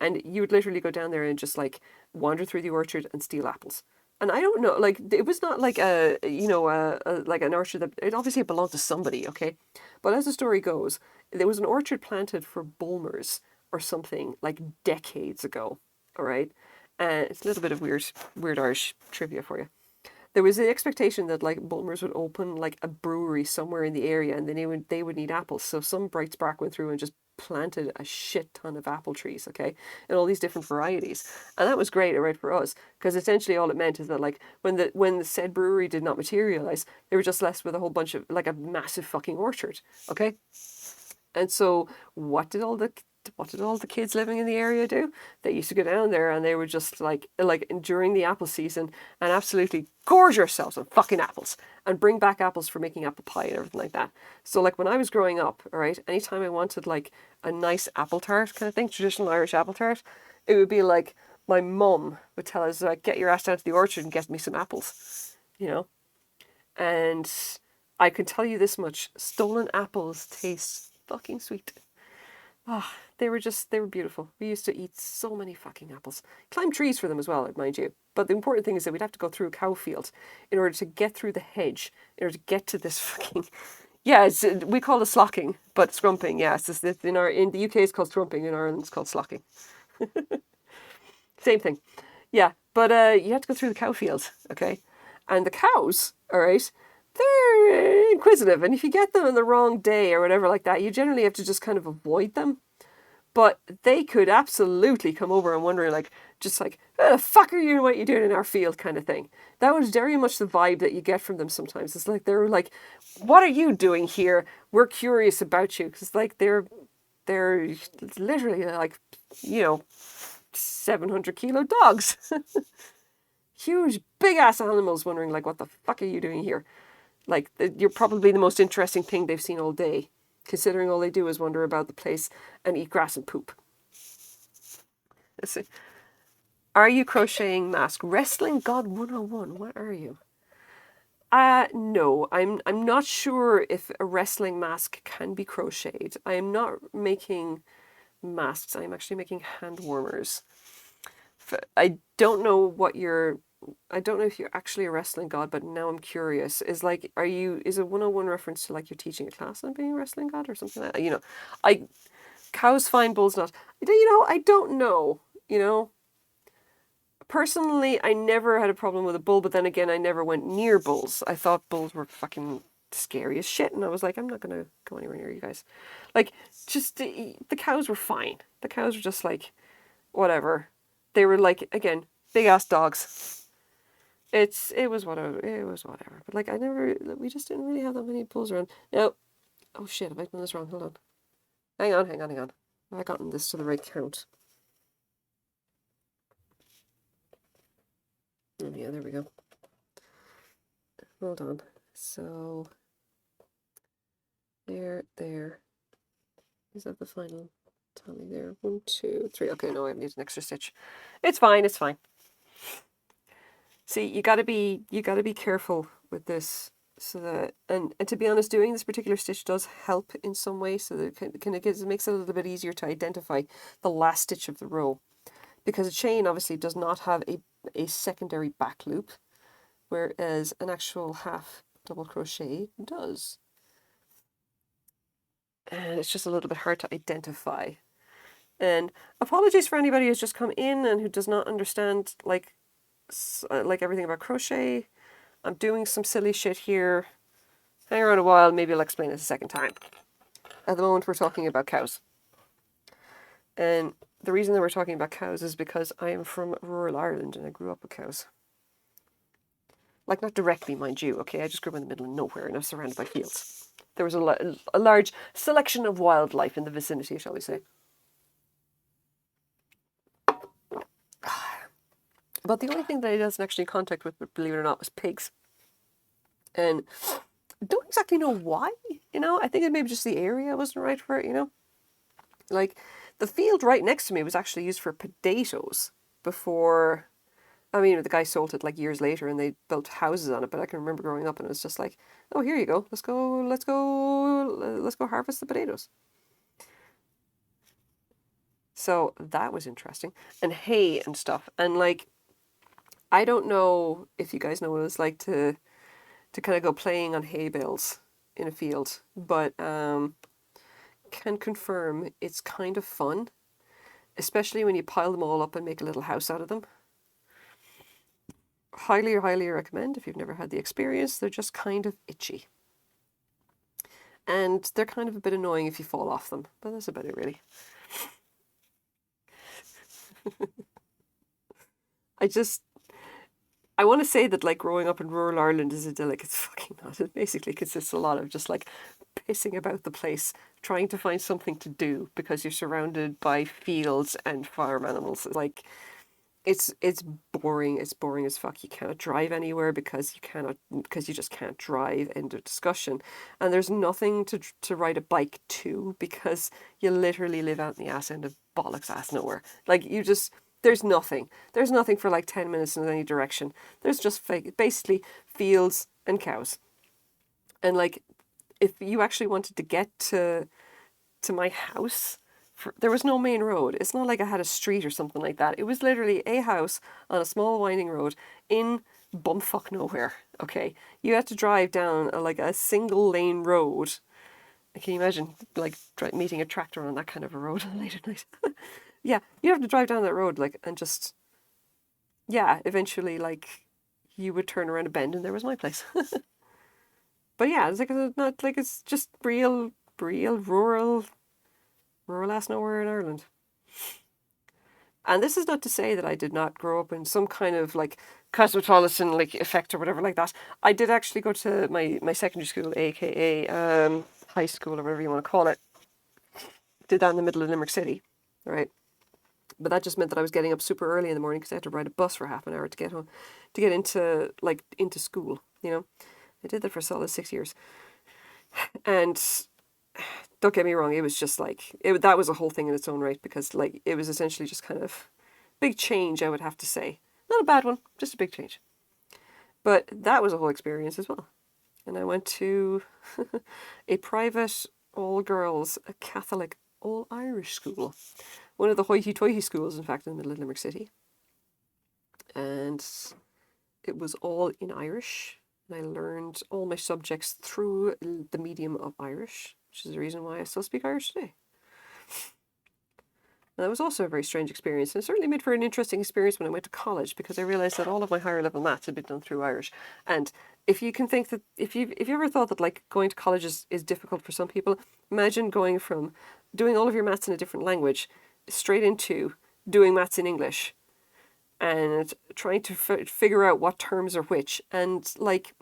And you would literally go down there and just like wander through the orchard and steal apples. And I don't know, like it was not like like an orchard that it obviously belonged to somebody, okay? But as the story goes, there was an orchard planted for Bulmers or something like decades ago. All right, and it's a little bit of weird Irish trivia for you. There was the expectation that like Bulmers would open like a brewery somewhere in the area, and then they would need apples. So some bright spark went through and just planted a shit ton of apple trees, okay, and all these different varieties, and that was great, right, for us, because essentially all it meant is that like when the said brewery did not materialize, they were just left with a whole bunch of like a massive fucking orchard, okay, and so what did all the kids living in the area do? They used to go down there and they would just like during the apple season and absolutely gorge yourselves on fucking apples and bring back apples for making apple pie and everything like that. So like when I was growing up, all right, anytime I wanted like a nice apple tart kind of thing, traditional Irish apple tart, it would be like my mum would tell us like, get your ass down to the orchard and get me some apples, you know? And I can tell you this much, stolen apples taste fucking sweet. Ah, they were beautiful. We used to eat so many fucking apples. Climb trees for them as well, mind you. But the important thing is that we'd have to go through a cow field in order to get through the hedge, in order to get to this fucking... Yeah, we call it slocking, but scrumping, yeah. In the UK it's called scrumping, in Ireland it's called slocking. Same thing. Yeah, but you have to go through the cow field, okay? And the cows, all right, they're inquisitive. And if you get them on the wrong day or whatever like that, you generally have to just kind of avoid them. But they could absolutely come over and wonder, like, just like, who the fuck are you and what you doing in our field kind of thing. That was very much the vibe that you get from them sometimes. It's like, they're like, what are you doing here? We're curious about you. Because, like, they're literally, like, 700-kilo dogs. Huge, big-ass animals wondering, like, what the fuck are you doing here? Like, you're probably the most interesting thing they've seen all day, considering all they do is wander about the place and eat grass and poop. Let's see. Are you crocheting mask? Wrestling God 101. What are you? No. I'm not sure if a wrestling mask can be crocheted. I am not making masks. I'm actually making hand warmers. I don't know what you're I don't know if you're actually a wrestling god, but now I'm curious. Is like, is a 101 reference to like you're teaching a class on being a wrestling god or something like that? You know, cows fine, bulls not. You know, I don't know. You know, personally, I never had a problem with a bull, but then again, I never went near bulls. I thought bulls were fucking scary as shit, and I was like, I'm not gonna go anywhere near you guys. Like, just the cows were fine. The cows were just like, whatever. They were like, again, big ass dogs. It was whatever. It was whatever. But like, we just didn't really have that many bulls around. Now, oh shit, have I done this wrong? Hold on. Hang on. Have I gotten this to the right count? Oh, yeah, there we go. Hold on. So, there. Is that the final tally there? 1, 2, 3. Okay, no, I need an extra stitch. It's fine. See, you gotta be careful with this, so that and to be honest, doing this particular stitch does help in some way, so that it makes it a little bit easier to identify the last stitch of the row, because a chain obviously does not have a secondary back loop, whereas an actual half double crochet does. And it's just a little bit hard to identify. And apologies for anybody who's just come in and who does not understand like everything about crochet. I'm doing some silly shit here. Hang around a while, maybe I'll explain it a second time. At the moment, we're talking about cows. And the reason that we're talking about cows is because I am from rural Ireland and I grew up with cows. Like, not directly, mind you, okay? I just grew up in the middle of nowhere and I was surrounded by fields. There was a large selection of wildlife in the vicinity, shall we say. But the only thing that I wasn't actually in contact with, believe it or not, was pigs. And I don't exactly know why, you know? I think it maybe just the area wasn't right for it, you know? Like, the field right next to me was actually used for potatoes before... I mean, the guy sold it like years later and they built houses on it, but I can remember growing up and it was just like, oh, here you go. Let's go harvest the potatoes. So that was interesting. And hay and stuff. And like, I don't know if you guys know what it's like to kind of go playing on hay bales in a field, but can confirm it's kind of fun, especially when you pile them all up and make a little house out of them. Highly, highly recommend if you've never had the experience. They're just kind of itchy. And they're kind of a bit annoying if you fall off them, but that's about it really. I want to say that like growing up in rural Ireland is idyllic. It's fucking not. It basically consists a lot of just like pissing about the place, trying to find something to do because you're surrounded by fields and farm animals. Like, it's boring. It's boring as fuck. You cannot drive anywhere because you just can't drive. End of discussion. And there's nothing to ride a bike to because you literally live out in the ass end of bollocks ass nowhere. Like, there's nothing. There's nothing for like 10 minutes in any direction. There's just basically fields and cows. And like, if you actually wanted to get to my house, there was no main road. It's not like I had a street or something like that. It was literally a house on a small winding road in bumfuck nowhere. Okay, you had to drive down like a single lane road. Can you imagine like meeting a tractor on that kind of a road late at night? Yeah, you have to drive down that road like and just eventually like you would turn around a bend and there was my place. But yeah, it's like not like it's just real rural ass nowhere in Ireland. And this is not to say that I did not grow up in some kind of like cosmopolitan like effect or whatever like that. I did actually go to my secondary school, aka high school or whatever you want to call it. Did that in the middle of Limerick City, right? But that just meant that I was getting up super early in the morning because I had to ride a bus for half an hour to get home, to get into school. You know, I did that for a solid 6 years, and don't get me wrong, it was just like that was a whole thing in its own right because like it was essentially just kind of big change, I would have to say. Not a bad one, just a big change. But that was a whole experience as well. And I went to a private all girls, a Catholic all Irish school. One of the hoity-toity schools, in fact, in the middle of Limerick City. And it was all in Irish. And I learned all my subjects through the medium of Irish, which is the reason why I still speak Irish today. And that was also a very strange experience. And it certainly made for an interesting experience when I went to college, because I realised that all of my higher level maths had been done through Irish. And if you can think that, if you ever thought that like going to college is difficult for some people, imagine going from doing all of your maths in a different language straight into doing maths in English and trying to figure out what terms are which. And like,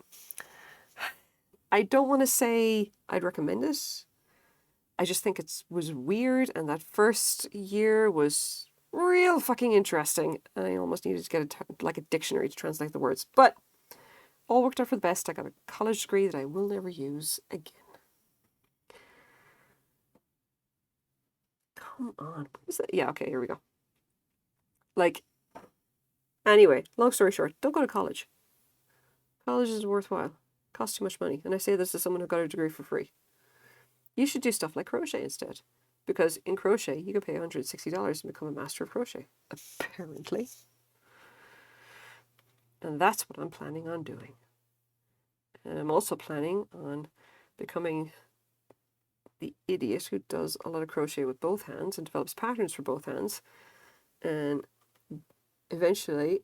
I don't want to say I'd recommend it. I just think it was weird, and that first year was real fucking interesting. I almost needed to get like a dictionary to translate the words, but all worked out for the best. I got a college degree that I will never use again. Come on, what is that? Yeah, okay, here we go. Like, anyway, long story short, don't go to college. College is worthwhile. Costs too much money, and I say this as someone who got a degree for free. You should do stuff like crochet instead, because in crochet you can pay $160 and become a master of crochet, apparently. And that's what I'm planning on doing. And I'm also planning on becoming the idiot who does a lot of crochet with both hands and develops patterns for both hands. And eventually,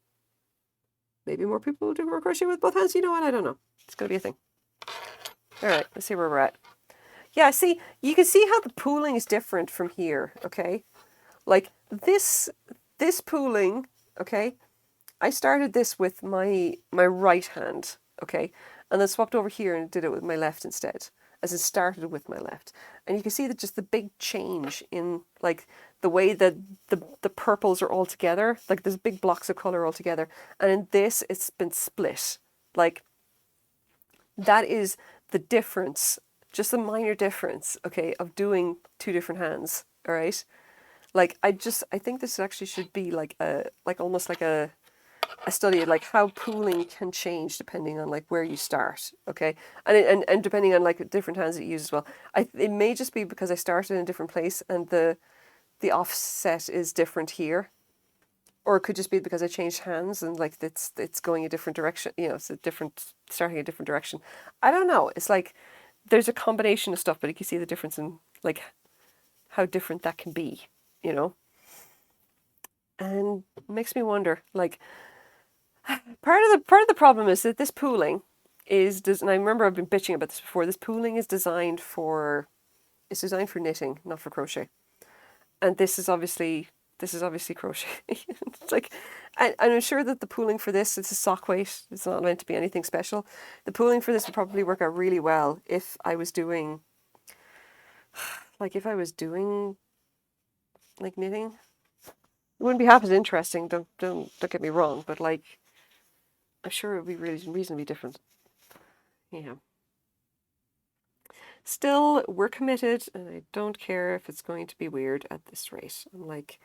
maybe more people will do more crochet with both hands. You know what? I don't know. It's going to be a thing. All right, let's see where we're at. Yeah, see, you can see how the pooling is different from here, okay? Like this pooling, okay? I started this with my right hand, okay? And then swapped over here and did it with my left instead, as it started with my left. And you can see that just the big change in like the way that the purples are all together, like there's big blocks of color all together. And in this, it's been split. Like that is the difference, just a minor difference, okay, of doing two different hands, all right? Like I think this actually should be like almost like a study of like how pooling can change depending on like where you start, okay, and depending on like different hands that you use as well. It may just be because I started in a different place and the offset is different here, or it could just be because I changed hands and like it's going a different direction. You know, it's starting a different direction. I don't know. It's like there's a combination of stuff, but you can see the difference in like how different that can be. You know, and it makes me wonder like. Part of the problem is that this pooling is, and I remember I've been bitching about this before. This pooling is designed for knitting, not for crochet. And this is obviously crochet. It's like, and I'm sure that the pooling for this, it's a sock weight. It's not meant to be anything special. The pooling for this would probably work out really well if I was doing, like knitting. It wouldn't be half as interesting. Don't get me wrong, but like. I'm sure it would be really reasonably different. Yeah. Still, we're committed, and I don't care if it's going to be weird at this rate. I'm like,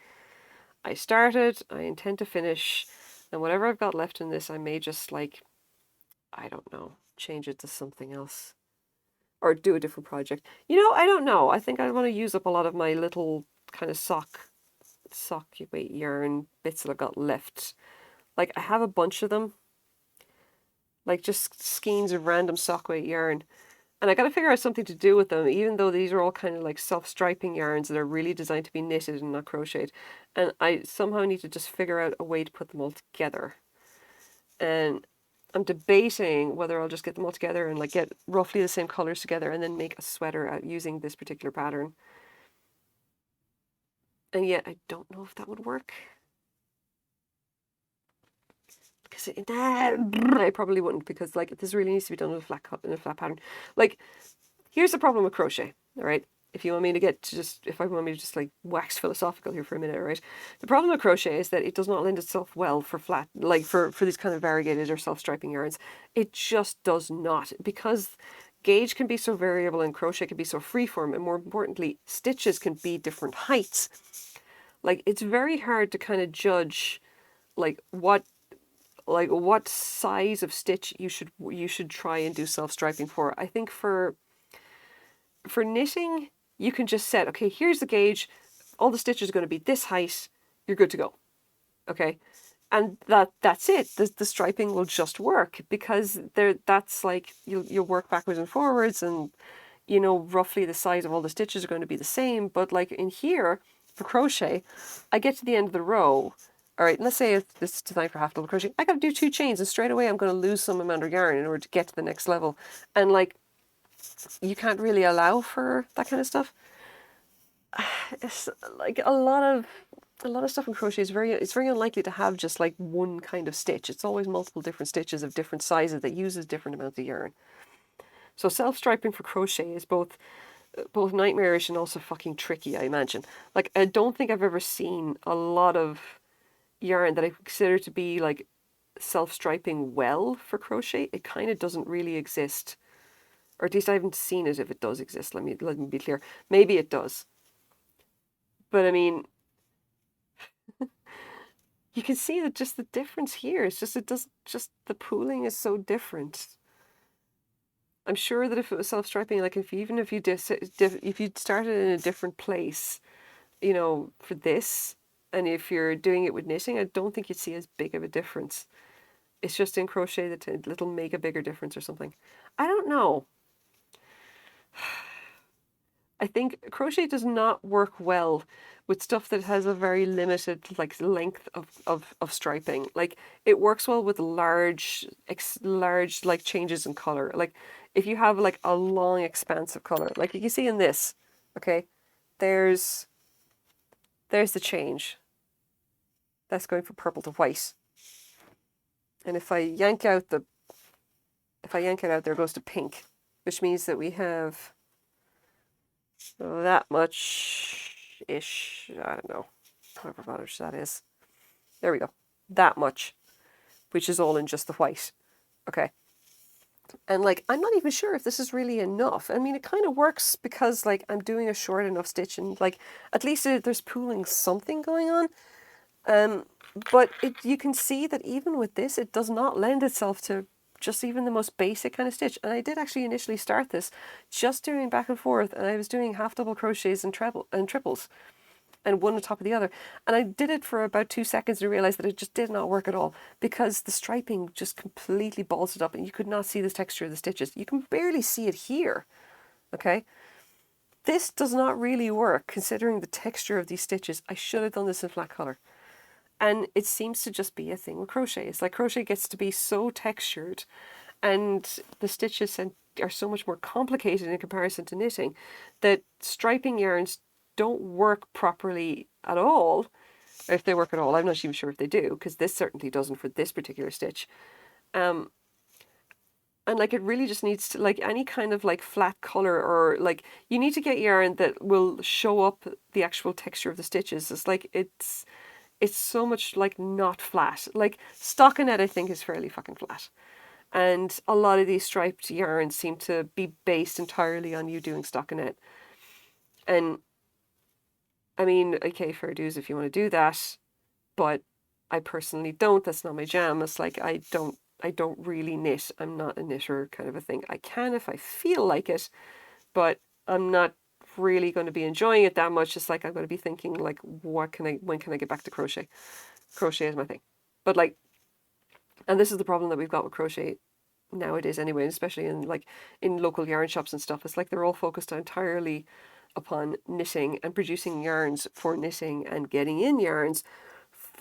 I started, I intend to finish, and whatever I've got left in this, I may just like, I don't know, change it to something else. Or do a different project. You know, I don't know. I think I want to use up a lot of my little kind of sock weight yarn bits that I've got left. Like, I have a bunch of them. Like just skeins of random sock weight yarn. And I got to figure out something to do with them, even though these are all kind of like self-striping yarns that are really designed to be knitted and not crocheted. And I somehow need to just figure out a way to put them all together. And I'm debating whether I'll just get them all together and like get roughly the same colors together and then make a sweater out using this particular pattern. And yet I don't know if that would work. Because I probably wouldn't, because like this really needs to be done in a flat pattern. Like, here's the problem with crochet, all right? If I want me to just like wax philosophical here for a minute, all right? The problem with crochet is that it does not lend itself well for flat, like for these kind of variegated or self-striping yarns. It just does not, because gauge can be so variable and crochet can be so freeform, and more importantly, stitches can be different heights. Like, it's very hard to kind of judge like what size of stitch you should try and do self-striping for. I think for knitting, you can just set, okay, here's the gauge, all the stitches are going to be this height, you're good to go. Okay? and that's it. The striping will just work because that's like you work backwards and forwards, and you know roughly the size of all the stitches are going to be the same. But like in here for crochet, I get to the end of the row. All right, let's say if this is designed for half double crochet, I got to do 2 chains, and straight away I'm going to lose some amount of yarn in order to get to the next level. And like you can't really allow for that kind of stuff. It's like a lot of stuff in crochet is very unlikely to have just like one kind of stitch. It's always multiple different stitches of different sizes that uses different amounts of yarn. So self-striping for crochet is both nightmarish and also fucking tricky, I imagine. Like I don't think I've ever seen a lot of yarn that I consider to be like self-striping well for crochet. It kind of doesn't really exist. Or at least I haven't seen it if it does exist. Let me be clear. Maybe it does. But I mean, you can see that just the difference here. It's just, it does, just the pooling is so different. I'm sure that if it was self-striping, like if you if you started in a different place, you know, for this, and if you're doing it with knitting, I don't think you'd see as big of a difference. It's just in crochet that it'll make a bigger difference or something. I don't know. I think crochet does not work well with stuff that has a very limited like length of striping. Like it works well with large like changes in color. Like if you have like a long expanse of color, like you can see in this, okay, there's the change. That's going from purple to white. And if I yank it out, there goes to pink, which means that we have that much-ish, I don't know, however much that is. There we go. That much, which is all in just the white. Okay. And like, I'm not even sure if this is really enough. I mean, it kind of works because like I'm doing a short enough stitch and like, at least there's pooling something going on. But you can see that even with this, it does not lend itself to just even the most basic kind of stitch. And I did actually initially start this just doing back and forth, and I was doing half double crochets and triples, and one on top of the other. And I did it for about 2 seconds and realized that it just did not work at all because the striping just completely balls it up, and you could not see the texture of the stitches. You can barely see it here. Okay. This does not really work considering the texture of these stitches. I should have done this in flat color. And it seems to just be a thing with crochet. It's like crochet gets to be so textured and the stitches are so much more complicated in comparison to knitting that striping yarns don't work properly at all. If they work at all, I'm not even sure if they do, because this certainly doesn't for this particular stitch. And like it really just needs to, like any kind of like flat color, or like you need to get yarn that will show up the actual texture of the stitches. It's like it's so much like not flat. Like stockinette I think is fairly fucking flat. And a lot of these striped yarns seem to be based entirely on you doing stockinette. And I mean, okay, fair dues if you want to do that, but I personally don't. That's not my jam. It's like I don't really knit. I'm not a knitter kind of a thing. I can if I feel like it, but I'm not really going to be enjoying it that much. It's like I'm going to be thinking like, when can I get back to crochet? Crochet is my thing. But like, and this is the problem that we've got with crochet nowadays anyway, especially in local yarn shops and stuff. It's like they're all focused entirely upon knitting and producing yarns for knitting and getting in yarns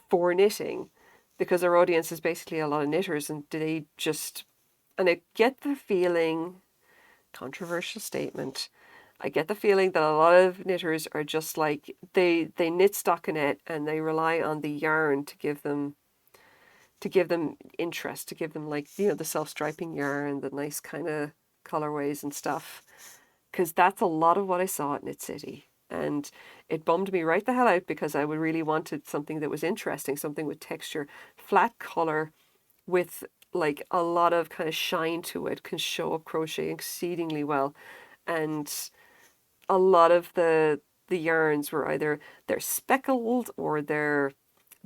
for knitting, because our audience is basically a lot of knitters, and I get the feeling, controversial statement, I get the feeling that a lot of knitters are just like, they knit stockinette and they rely on the yarn to give them interest, to give them like, you know, the self-striping yarn, the nice kind of colorways and stuff. Because that's a lot of what I saw at Knit City. And it bummed me right the hell out because I really wanted something that was interesting, something with texture, flat color, with like a lot of kind of shine to it, can show up crochet exceedingly well. And a lot of the yarns were either they're speckled or they're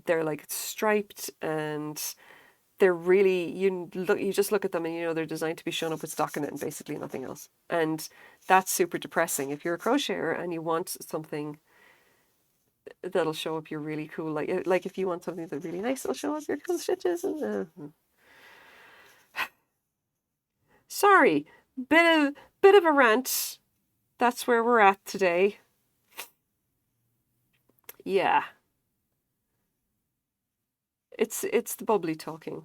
like striped, and they're really, you just look at them and you know they're designed to be shown up with stockinette and basically nothing else. And that's super depressing. If you're a crocheter and you want something that'll show up your really cool, like if you want something that's really nice, it'll show up your cool stitches. And sorry, bit of a rant. That's where we're at today. Yeah, it's the bubbly talking,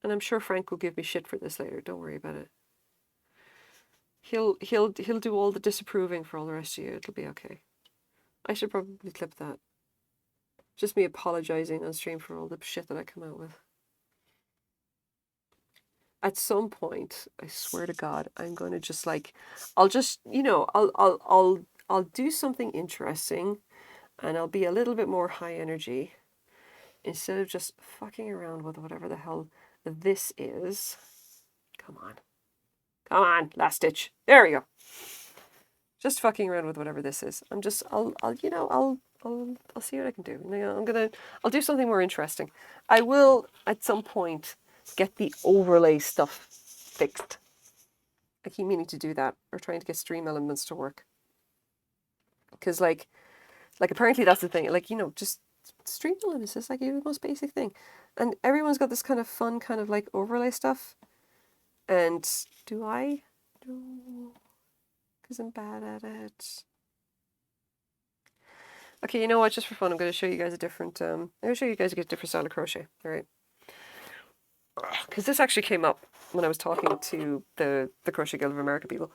and I'm sure Frank will give me shit for this later. Don't worry about it. He'll do all the disapproving for all the rest of you. It'll be okay. I should probably clip that. Just me apologizing on stream for all the shit that I come out with. At some point, I swear to God, I'm going to just like, I'll just, I'll do something interesting, and I'll be a little bit more high energy instead of just fucking around with whatever the hell this is. Come on, last stitch. There we go. Just fucking around with whatever this is. I'll see what I can do. I'll do something more interesting. I will at some point get the overlay stuff fixed. I keep meaning to do that, or trying to get stream elements to work. Because like apparently that's the thing. Just stream elements is like the most basic thing, and everyone's got this kind of fun kind of like overlay stuff. And do I? No, because I'm bad at it. Okay, you know what? Just for fun, I'm going to show you guys a different. I'm going to show you guys a different style of crochet. All right. Because this actually came up when I was talking to the Crochet Guild of America people.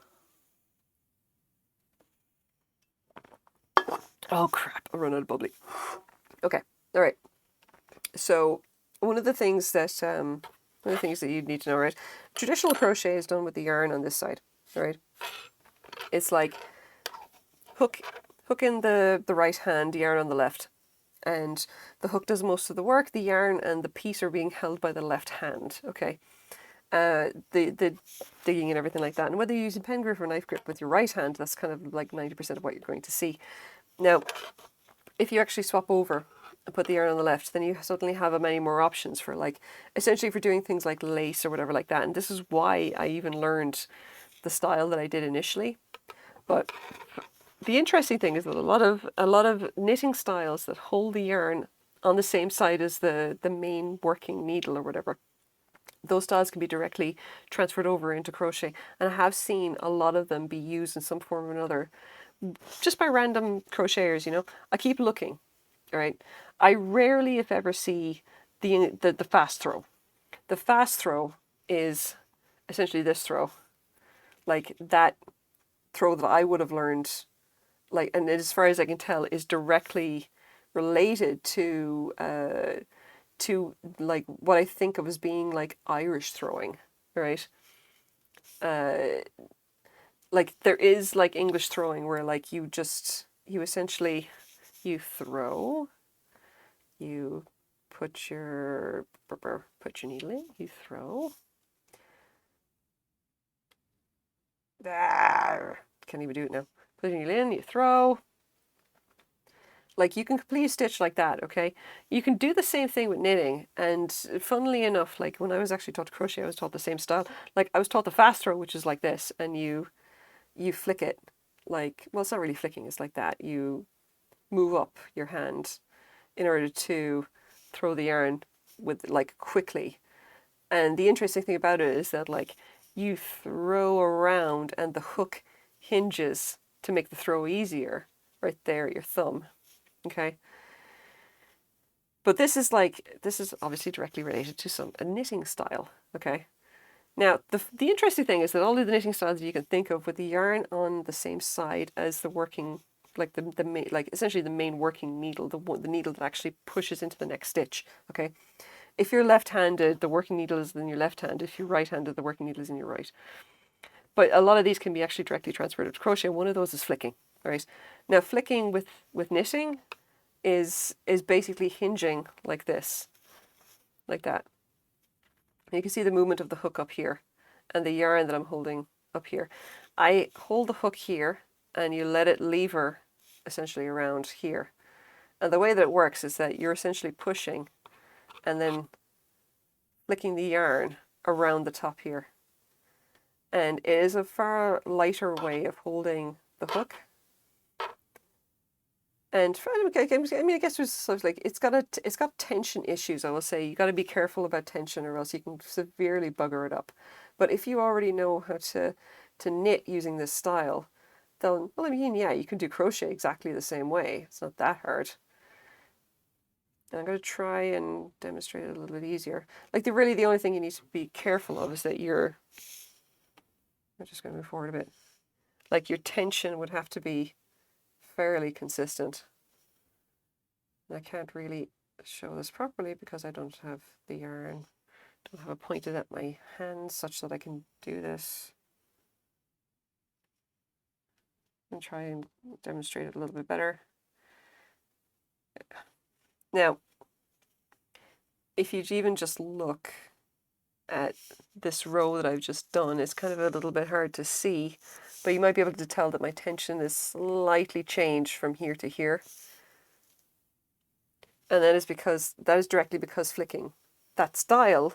Oh crap! I run out of bubbly. Okay. All right. So one of the things that you need to know, right? Traditional crochet is done with the yarn on this side, right? It's like hook in the right hand, yarn on the left, and the hook does most of the work. The yarn and the piece are being held by the left hand. Okay. The digging and everything like that. And whether you're using pen grip or knife grip with your right hand, that's kind of like 90% of what you're going to see. Now, if you actually swap over and put the yarn on the left, then you suddenly have many more options for essentially for doing things like lace or whatever like that. And this is why I even learned the style that I did initially. But the interesting thing is that a lot of knitting styles that hold the yarn on the same side as the main working needle or whatever, those styles can be directly transferred over into crochet. And I have seen a lot of them be used in some form or another just by random crocheters, I keep looking, all right? I rarely, if ever, see the fast throw. The fast throw is essentially this throw, like that throw that I would have learned, and as far as I can tell, is directly related to like what I think of as being like Irish throwing, right? Like there is like English throwing where like you essentially throw, you put your needle in, you throw. Can't even do it now. Put your needle in, you throw. Like you can complete a stitch like that, okay? You can do the same thing with knitting, and funnily enough, like when I was actually taught to crochet, I was taught the same style. Like I was taught the fast throw, which is like this, and you flick it like, well, it's not really flicking, it's like that. You move up your hand in order to throw the yarn with like quickly. And the interesting thing about it is that like you throw around and the hook hinges to make the throw easier right there, your thumb. Okay. But this is obviously directly related to a knitting style. Okay. Now, the interesting thing is that all of the knitting styles that you can think of with the yarn on the same side as the working, like the main, like essentially the main working needle, the needle that actually pushes into the next stitch. Okay. If you're left-handed, the working needle is in your left hand. If you're right-handed, the working needle is in your right. But a lot of these can be actually directly transferred to crochet. One of those is flicking. All right. Now, flicking with knitting is basically hinging like this, like that. And you can see the movement of the hook up here and the yarn that I'm holding up here. I hold the hook here and you let it lever essentially around here. And the way that it works is that you're essentially pushing and then flicking the yarn around the top here. And it is a far lighter way of holding the hook. And I mean, I guess there's sort of like it's got tension issues. I will say you got to be careful about tension, or else you can severely bugger it up. But if you already know how to knit using this style, then well, I mean, yeah, you can do crochet exactly the same way. It's not that hard. And I'm going to try and demonstrate it a little bit easier. Like the only thing you need to be careful of is that I'm just going to move forward a bit. Like your tension would have to be fairly consistent. And I can't really show this properly because I don't have the yarn, don't have it pointed at my hands such that I can do this. And try and demonstrate it a little bit better. Now, if you even just look at this row that I've just done, it's kind of a little bit hard to see, but you might be able to tell that my tension is slightly changed from here to here. And that is directly because flicking that style,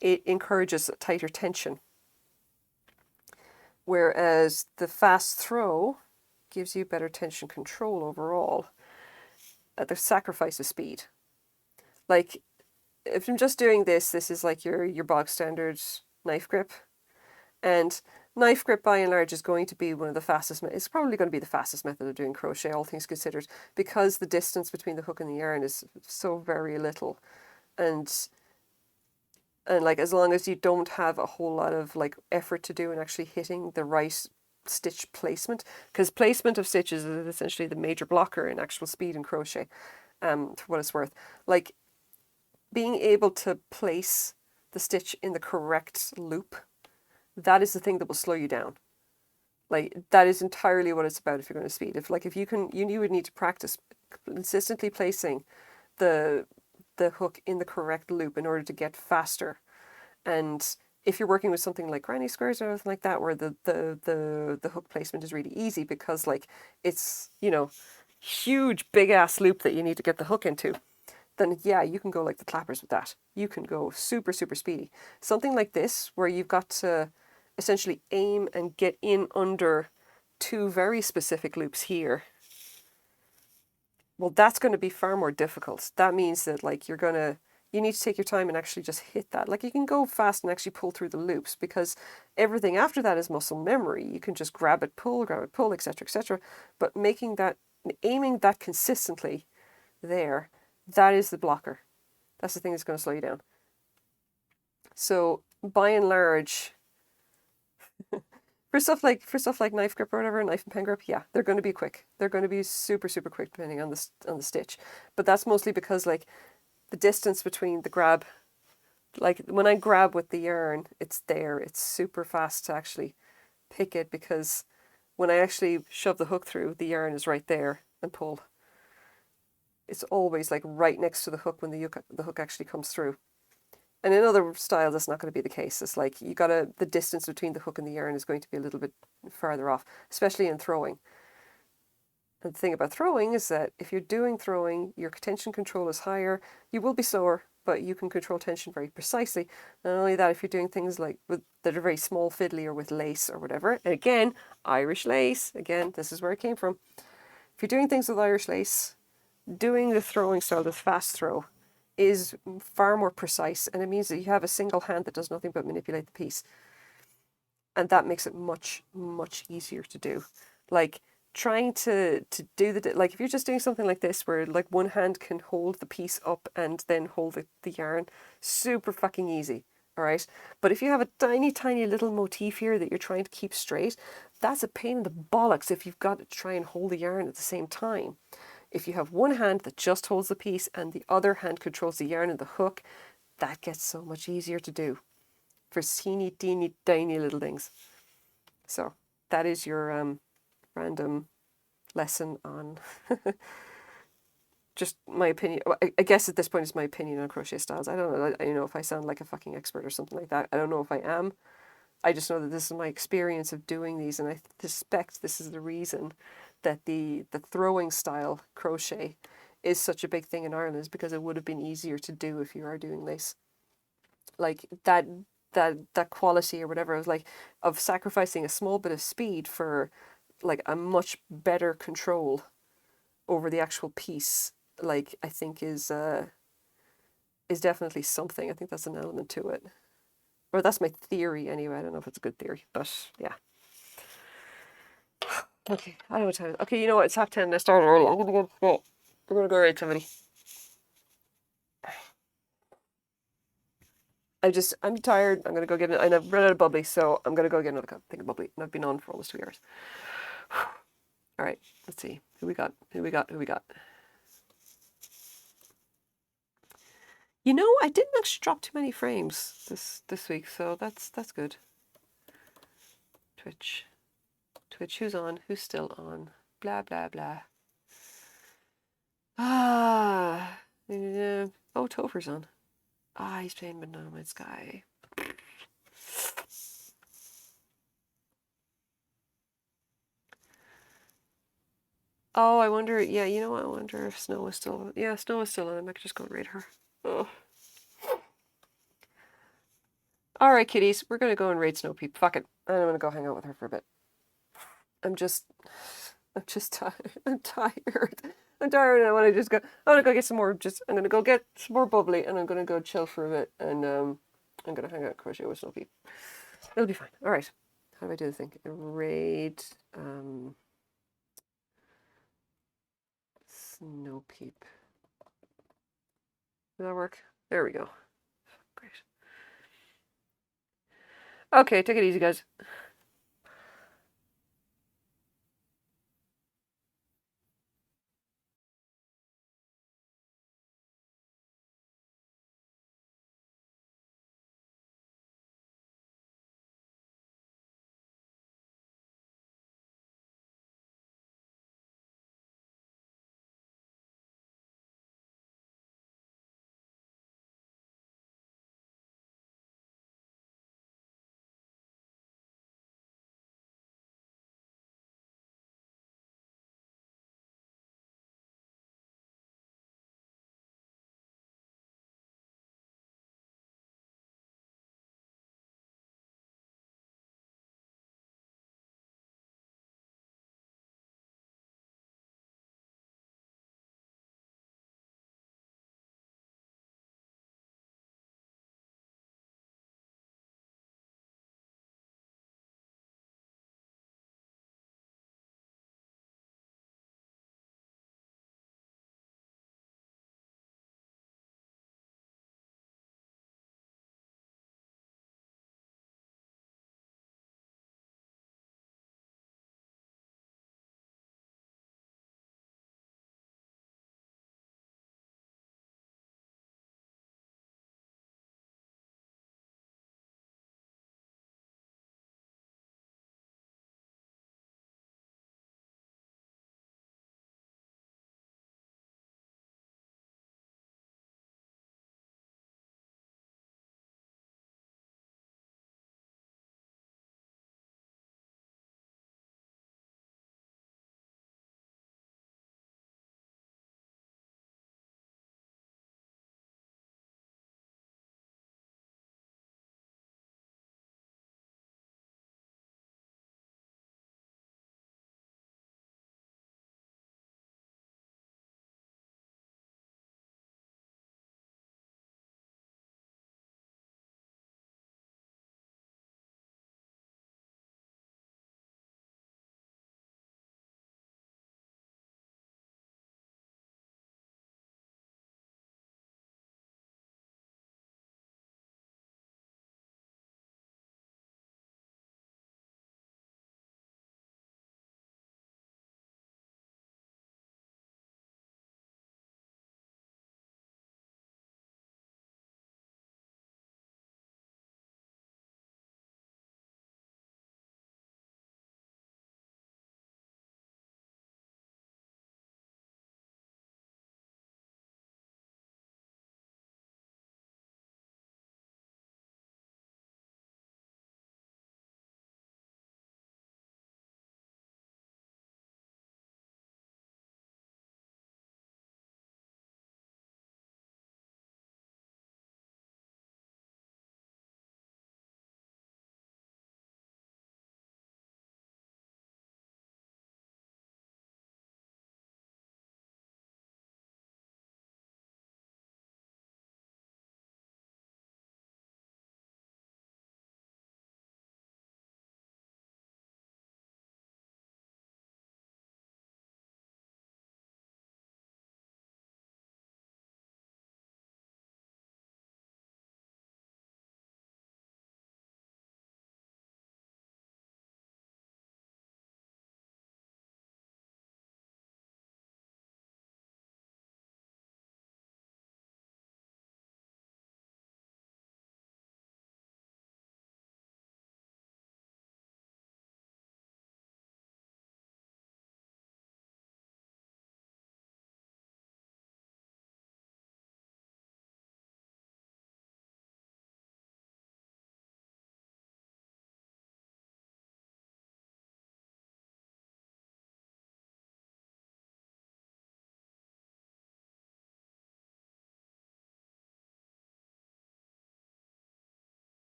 it encourages a tighter tension. Whereas the fast throw gives you better tension control overall at the sacrifice of speed. Like if I'm just doing this, this is like your bog standard knife grip. And knife grip by and large is going to be one of the fastest, it's probably going to be the fastest method of doing crochet, all things considered, because the distance between the hook and the yarn is so very little. And like as long as you don't have a whole lot of like effort to do in actually hitting the right stitch placement, because placement of stitches is essentially the major blocker in actual speed in crochet, for what it's worth. Like being able to place the stitch in the correct loop, that is the thing that will slow you down. Like that is entirely what it's about if you're going to speed. If you can, you would need to practice consistently placing the hook in the correct loop in order to get faster. And if you're working with something like granny squares or anything like that, where the hook placement is really easy because like it's, you know, huge big ass loop that you need to get the hook into, then yeah, you can go like the clappers with that. You can go super, super speedy. Something like this, where you've got to essentially aim and get in under two very specific loops here, well, that's going to be far more difficult. That means that like you need to take your time and actually just hit that. Like you can go fast and actually pull through the loops because everything after that is muscle memory. You can just grab it, pull, etc., etc. But aiming that consistently there, that is the blocker. That's the thing that's going to slow you down. So by and large, for stuff like knife grip or whatever, knife and pen grip, yeah, they're going to be quick. They're going to be super, super quick depending on the stitch. But that's mostly because like the distance between the grab, like when I grab with the yarn, it's there. It's super fast to actually pick it because when I actually shove the hook through, the yarn is right there and pull. It's always like right next to the hook when the hook actually comes through. And in other styles, that's not going to be the case. It's like the distance between the hook and the yarn is going to be a little bit farther off, especially in throwing. And the thing about throwing is that if you're doing throwing, your tension control is higher. You will be slower, but you can control tension very precisely. Not only that, if you're doing things like that are very small fiddly or with lace or whatever, and again, Irish lace, again, this is where it came from. If you're doing things with Irish lace, doing the throwing style, the fast throw, is far more precise, and it means that you have a single hand that does nothing but manipulate the piece, and that makes it much, much easier to do. Like trying to do like if you're just doing something like this where like one hand can hold the piece up and then hold the yarn, super fucking easy. All right, but if you have a tiny little motif here that you're trying to keep straight, that's a pain in the bollocks if you've got to try and hold the yarn at the same time. If you have one hand that just holds the piece and the other hand controls the yarn and the hook, that gets so much easier to do for teeny, tiny little things. So that is your random lesson on just my opinion. I guess at this point it's my opinion on crochet styles. I don't know. I know if I sound like a fucking expert or something like that. I don't know if I am. I just know that this is my experience of doing these, and I suspect this is the reason that the throwing style crochet is such a big thing in Ireland, is because it would have been easier to do if you are doing lace. Like that quality or whatever of sacrificing a small bit of speed for like a much better control over the actual piece, like, I think is definitely something. I think that's an element to it. Or that's my theory anyway. I don't know if it's a good theory, but yeah. Okay, I don't know what time it is. Okay, you know what? It's 10:30. I started early. I'm gonna go. We're gonna go raid somebody. I'm tired. I'm gonna go get it. And I've run out of bubbly, so I'm gonna go get another thing of bubbly. And I've been on for almost 2 hours. All right, let's see who we got. Who we got? Who we got? You know, I didn't actually drop too many frames this week, so that's good. Twitch, who's on? Who's still on? Blah blah blah. Ah, oh, Topher's on. Ah, he's playing Banana Sky. Oh, I wonder. Yeah, you know what? I wonder if Snow is still. Yeah, Snow is still on. I could just go and raid her. Oh. All right, kitties, we're gonna go and raid Snow Peep. Fuck it. I'm gonna go hang out with her for a bit. I'm just tired. I'm tired. I'm tired, and I want to just go. I want to go get some more. I'm gonna go get some more bubbly, and I'm gonna go chill for a bit, and I'm gonna hang out crochet with Snow Peep. It'll be fine. All right. How do I do the thing? Raid Snow Peep. Did that work? There we go. Great. Okay, take it easy, guys.